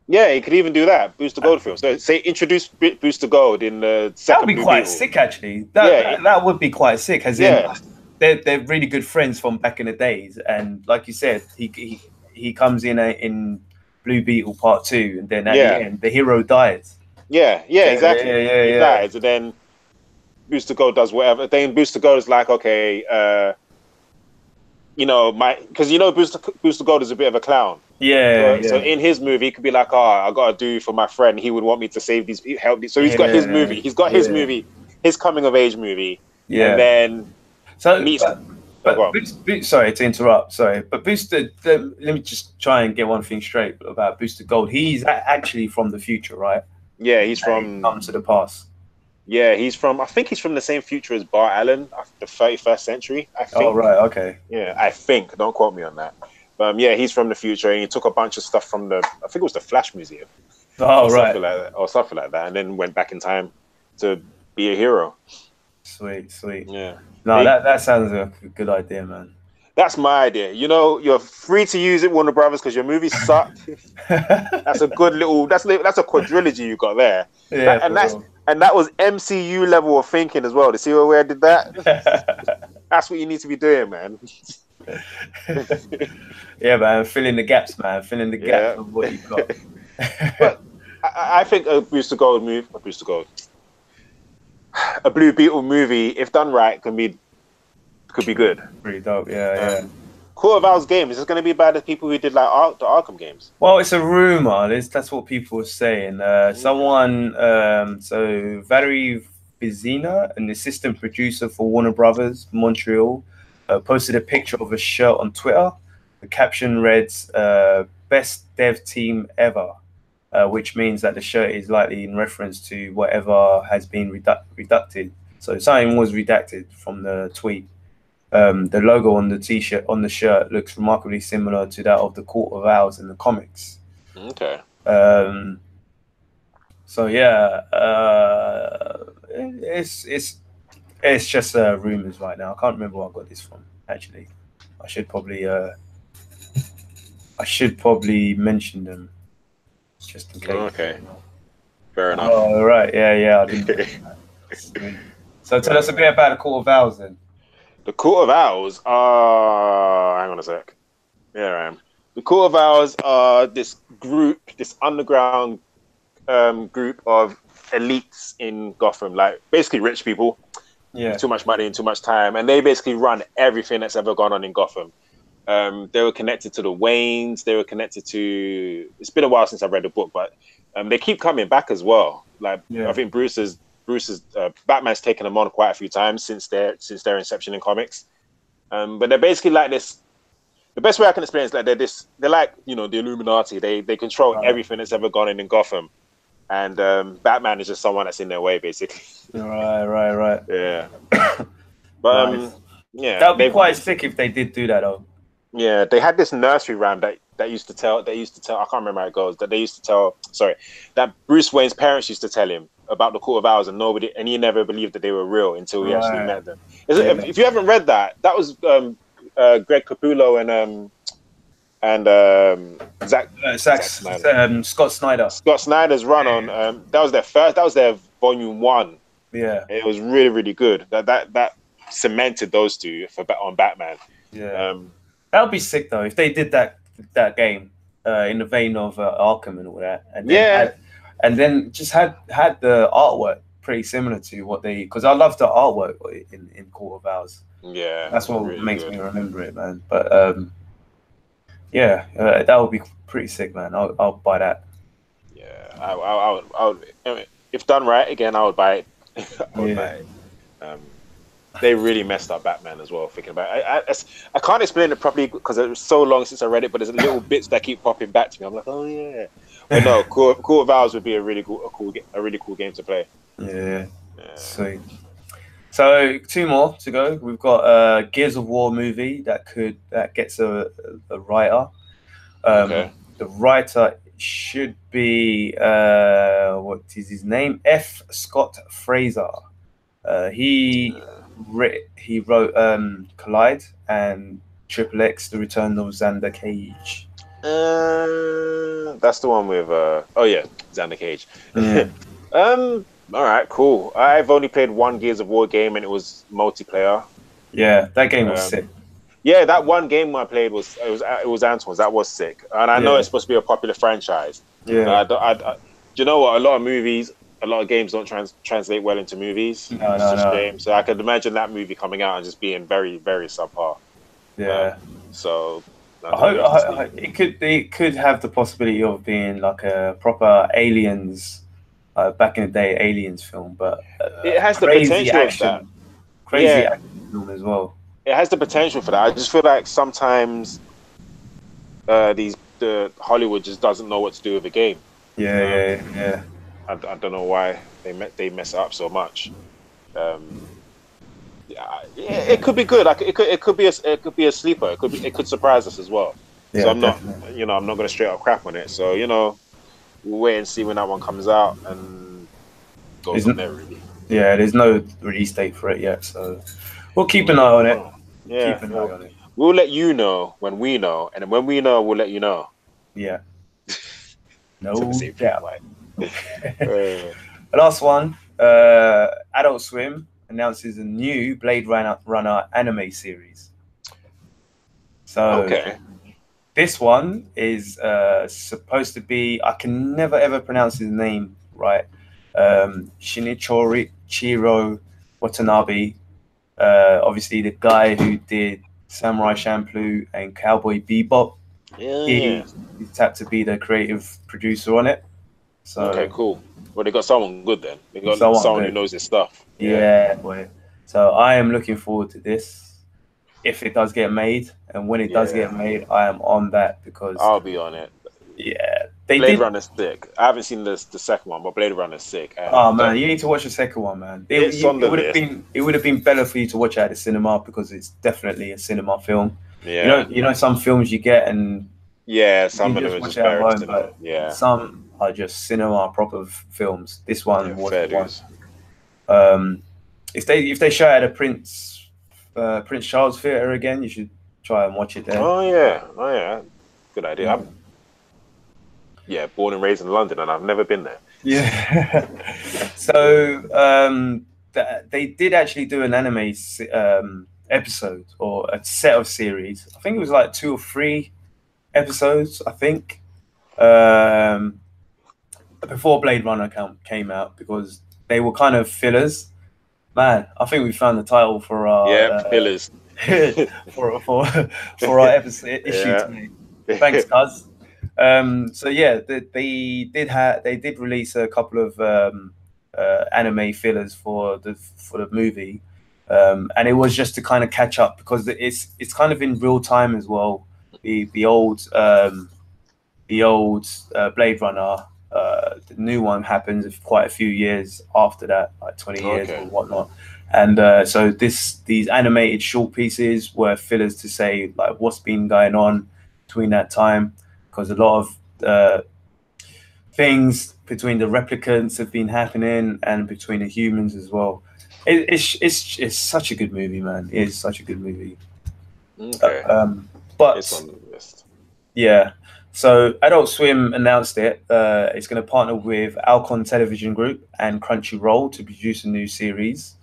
Yeah, you could even do that. Booster Gold film. So say introduce Booster Gold in the second. That would be quite sick, actually. That would be quite sick. As in, they're really good friends from back in the days, and like you said, he comes in Blue Beetle Part 2, and then at the end, the hero dies. Yeah, exactly. He dies, and then Booster Gold does whatever. Then Booster Gold is like, okay, because Booster Gold is a bit of a clown. Yeah, So in his movie, he could be like, "Oh, I gotta do for my friend. He would want me to save these, help these." So he's got his movie. He's got his movie, his coming of age movie, and then meets. But sorry to interrupt. Sorry, but Booster. Let me just try and get one thing straight about Booster Gold. He's actually from the future, right? Yeah, he's from come to the past. Yeah, he's from. I think he's from the same future as Bart Allen, the 31st century. I think. Oh right, okay. Yeah, I think. Don't quote me on that. But yeah, he's from the future, and he took a bunch of stuff from I think it was the Flash Museum. Oh right, something like that, and then went back in time to be a hero. Sweet. Yeah. No, that sounds like a good idea, man. That's my idea. You know, you're free to use it, Warner Brothers, because your movies suck. That's a good little. That's a quadrilogy you got there. Yeah, and that was MCU level of thinking as well. To see where I did that. That's what you need to be doing, man. Yeah, man. Fill in the gaps, man. Fill in the gaps of what you've got. But I think a Blue Beetle movie, if done right, could be good. Pretty dope, yeah. Court of Owls game, is this going to be by the people who did like the Arkham games? Well, it's a rumor. That's what people are saying. Someone, so Valerie Vizina, an assistant producer for Warner Brothers Montreal, posted a picture of a shirt on Twitter. The caption reads, "Best dev team ever," which means that the shirt is likely in reference to whatever has been redacted. So something was redacted from the tweet. The logo on the t-shirt on the shirt looks remarkably similar to that of the Court of Owls in the comics. Okay. So yeah, it's just rumors right now. I can't remember where I got this from. Actually, I should probably mention them just in case. Okay. Fair enough. Oh right, yeah. I didn't. So tell us a bit about the Court of Owls then. The Court of Owls hang on a sec. Here I am. The Court of Owls are this underground group of elites in Gotham, like basically rich people. Yeah. Too much money and too much time. And they basically run everything that's ever gone on in Gotham. They were connected to the Waynes. They were connected to... It's been a while since I've read the book, but they keep coming back as well. Like, I think Bruce's Batman's taken them on quite a few times since their inception in comics. But they're basically like this. The best way I can explain it is like they're like, you know, the Illuminati. They control everything that's ever gone in Gotham, and Batman is just someone that's in their way, basically. Right. Yeah. But nice. Yeah, that would be quite sick if they did do that, though. Yeah, they had this nursery rhyme that used to tell. I can't remember how it goes. That Bruce Wayne's parents used to tell him about the Court of Owls, and he never believed that they were real until he actually met them. If you haven't read that was Greg Capullo and Scott Snyder. Scott Snyder's run on that was their volume 1. Yeah, it was really, really good. That cemented those two on Batman. Yeah, that would be sick though if they did that game in the vein of Arkham and all that. And then just had the artwork pretty similar to what they, because I love the artwork in Court of Owls. Yeah, that's what really makes me remember it, man. But that would be pretty sick, man. I'll buy that. Yeah, I would, if done right again, I would buy it. Buy it. They really messed up Batman as well. Thinking about it, I can't explain it properly because it was so long since I read it. But there's little bits that keep popping back to me. I'm like, oh yeah. But no, Court of Owls would be a really cool game to play. Yeah. Sweet. So 2 more to go. We've got Gears of War movie that gets a writer. Okay. The writer should be what is his name? F. Scott Fraser. He wrote Collide and Triple X: The Return of Xander Cage. That's the one with Xander Cage. All right, cool. I've only played 1 Gears of War game and it was multiplayer. Yeah, that game was sick. Yeah, that one game I played was Antoine's. That was sick, and I know it's supposed to be a popular franchise. Yeah. Do you know what? A lot of games don't translate well into movies. No. Games. So I could imagine that movie coming out and just being very, very subpar. Yeah. So It could have the possibility of being like a proper Aliens, back in the day Aliens film, but it has the potential of that. Crazy action film as well. It has the potential for that. I just feel like sometimes the Hollywood just doesn't know what to do with the game. Yeah. I don't know why they mess it up so much. It could be good. Like it could be a sleeper. It could surprise us as well. Yeah, so I'm definitely. not I'm not gonna straight up crap on it. So we'll wait and see when that one comes out and go from there. Really. Yeah, there's no release date for it yet, so we'll keep an eye on it. Yeah, keep an eye on it. We'll let you know when we know, and when we know, we'll let you know. Yeah. No doubt. The last one, Adult Swim announces a new Blade Runner anime series. So this one is supposed to be, I can never ever pronounce his name right, Shinichiro Watanabe, obviously the guy who did Samurai Champloo and Cowboy Bebop. He's tapped to be the creative producer on it. So okay, cool. Well, they got someone good then. They got someone who knows his stuff. Yeah, boy. So I am looking forward to this. If it does get made, and when it does get made, I am on that because I'll be on it. Yeah, Blade Runner's sick. I haven't seen the second one, but Blade Runner's sick. Oh man, you need to watch the second one, man. It would have been better for you to watch it at the cinema because it's definitely a cinema film. Yeah, you know some films you get and some of them are just better at cinema. Yeah, some are just cinema proper films. This one was one. If they show it at a Prince Charles Theatre again, you should try and watch it there. Oh yeah, good idea. I'm born and raised in London, and I've never been there. Yeah. So they did actually do an anime episode or a set of series. I think it was like 2 or 3 episodes. I think before Blade Runner came out because they were kind of fillers. Man, I think we found the title for our fillers for our episode issue today. Thanks, cuz. So yeah, they did release a couple of anime fillers for the movie, and it was just to kind of catch up because it's kind of in real time as well. The old Blade Runner. The new one happens quite a few years after that, like 20 years or whatnot. And so these animated short pieces were fillers to say like what's been going on between that time, because a lot of things between the replicants have been happening and between the humans as well. It's such a good movie, man. It is such a good movie. Okay. But it's on the list. Yeah. So Adult Swim announced it. It's going to partner with Alcon Television Group and Crunchyroll to produce a new series.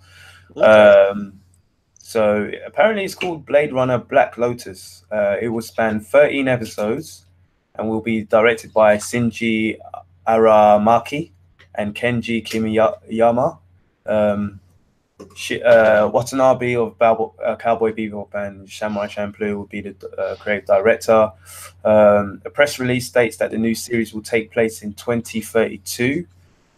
So apparently it's called Blade Runner Black Lotus. It will span 13 episodes and will be directed by Shinji Aramaki and Kenji Kimiyama. Watanabe of Cowboy Bebop and Samurai Champloo will be the creative director. A press release states that the new series will take place in 2032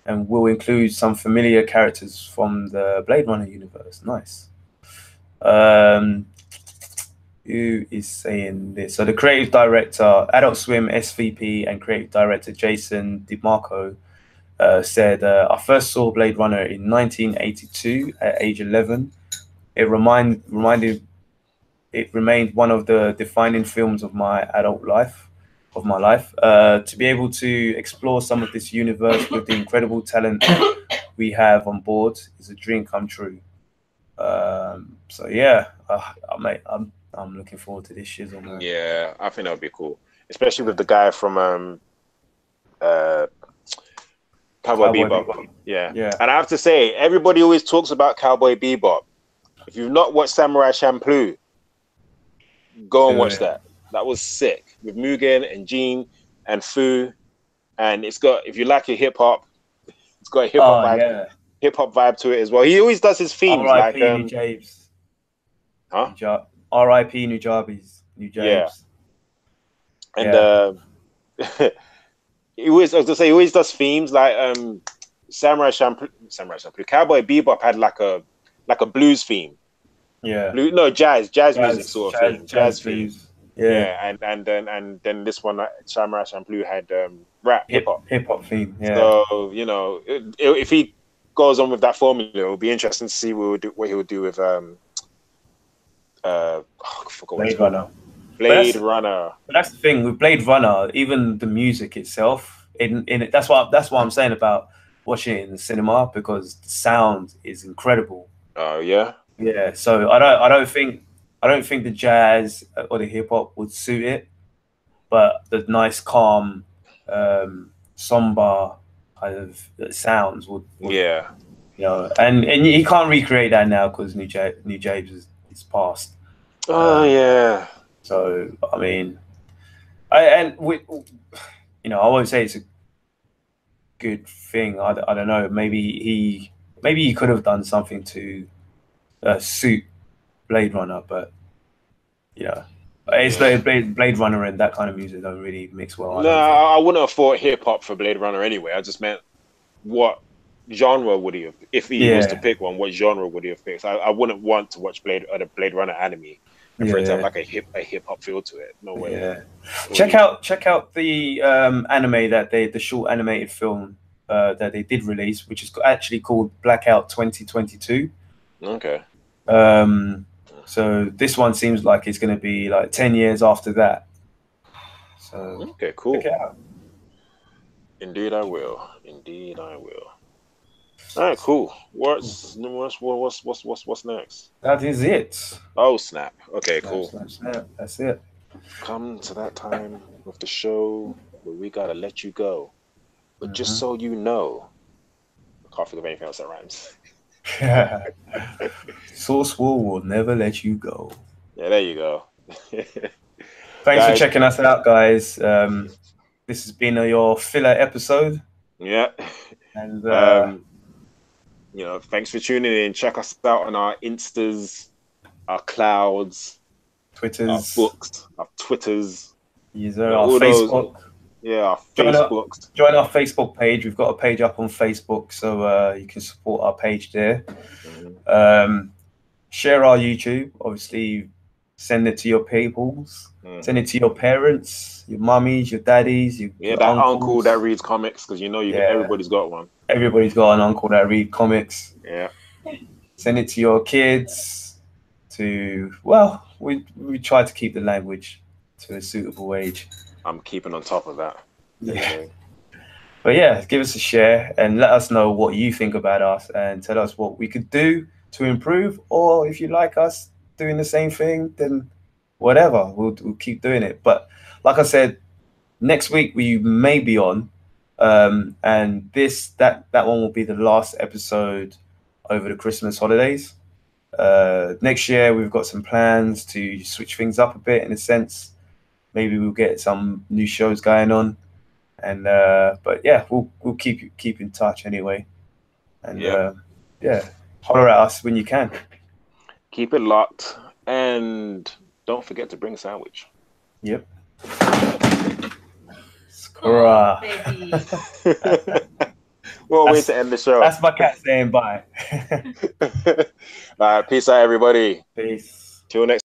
and will include some familiar characters from the Blade Runner universe. Nice. Who is saying this? So the creative director, Adult Swim SVP and creative director Jason DeMarco said, I first saw Blade Runner in 1982 at age 11. It remained one of the defining films of my adult life. To be able to explore some of this universe with the incredible talent we have on board is a dream come true. So yeah, I'm looking forward to this shizzle, man. Yeah, I think that would be cool, especially with the guy from Cowboy Bebop. Yeah. And I have to say, everybody always talks about Cowboy Bebop. If you've not watched Samurai Champloo, go and watch that. That was sick with Mugen and Jean and Fu, and it's got, if you like your hip hop, it's got a hip hop vibe. Hip hop vibe to it as well. He always does his themes like New Javes. R.I.P. New Javes. Yeah. And he always does themes like Samurai Champloo. Cowboy Bebop had like a blues theme. Yeah. Jazz music sort of thing. Jazz theme. Yeah. And then this one, Samurai Champloo had rap hip hop theme. Yeah. So if he goes on with that formula, it'll be interesting to see what he would do with I forgot Blade Runner. Blade Runner. But that's the thing with Blade Runner. Even the music itself, in it, that's what I'm saying about watching it in the cinema, because the sound is incredible. Oh yeah. Yeah. So I don't think the jazz or the hip hop would suit it, but the nice, calm, somber kind of sounds would. Yeah. And you can't recreate that now because New James is past. Oh yeah. So I mean, I won't say it's a good thing. I don't know. Maybe he could have done something to suit Blade Runner, but it's Blade Runner and that kind of music don't really mix well. I wouldn't have thought hip hop for Blade Runner anyway. I just meant what genre would he have, if he was to pick one? What genre would he have picked? I wouldn't want to watch Blade Runner anime and for it to have like a hip hop feel to it. No way. Yeah. Check out the anime the short animated film that they did release, which is actually called Blackout 2022. Okay. So this one seems like it's going to be like 10 years after that. So okay, cool. Check it out. Indeed, I will. All right, cool. What's next? That is it. Oh snap! Okay, cool. Snap. That's it. Come to that time of the show where we gotta let you go, but just so you know, I can't think of anything else that rhymes. Source will never let you go. Yeah, there you go. Thanks for checking us out, guys. This has been your filler episode. Yeah. And thanks for tuning in. Check us out on our Instas, our Clouds, Twitters, our books, our Twitters, our Facebook. Our Facebooks. Join our Facebook page. We've got a page up on Facebook, so you can support our page there. Share our YouTube. Obviously, send it to your peoples. Send it to your parents, your mummies, your daddies, your that uncle that reads comics, because everybody's got one. Everybody's got an uncle that reads comics. Yeah. Send it to your kids. We try to keep the language to a suitable age. I'm keeping on top of that. Yeah. But give us a share and let us know what you think about us and tell us what we could do to improve, or if you like us doing the same thing, then whatever, we'll keep doing it. But like I said, next week we may be on, and that one will be the last episode over the Christmas holidays. Next year we've got some plans to switch things up a bit, in a sense. Maybe we'll get some new shows going on, and we'll keep in touch anyway. And holler at us when you can. Keep it locked, and don't forget to bring a sandwich. Yep. Skra. What a way to end the show. That's my cat saying bye. All right, peace out, everybody. Peace. Till next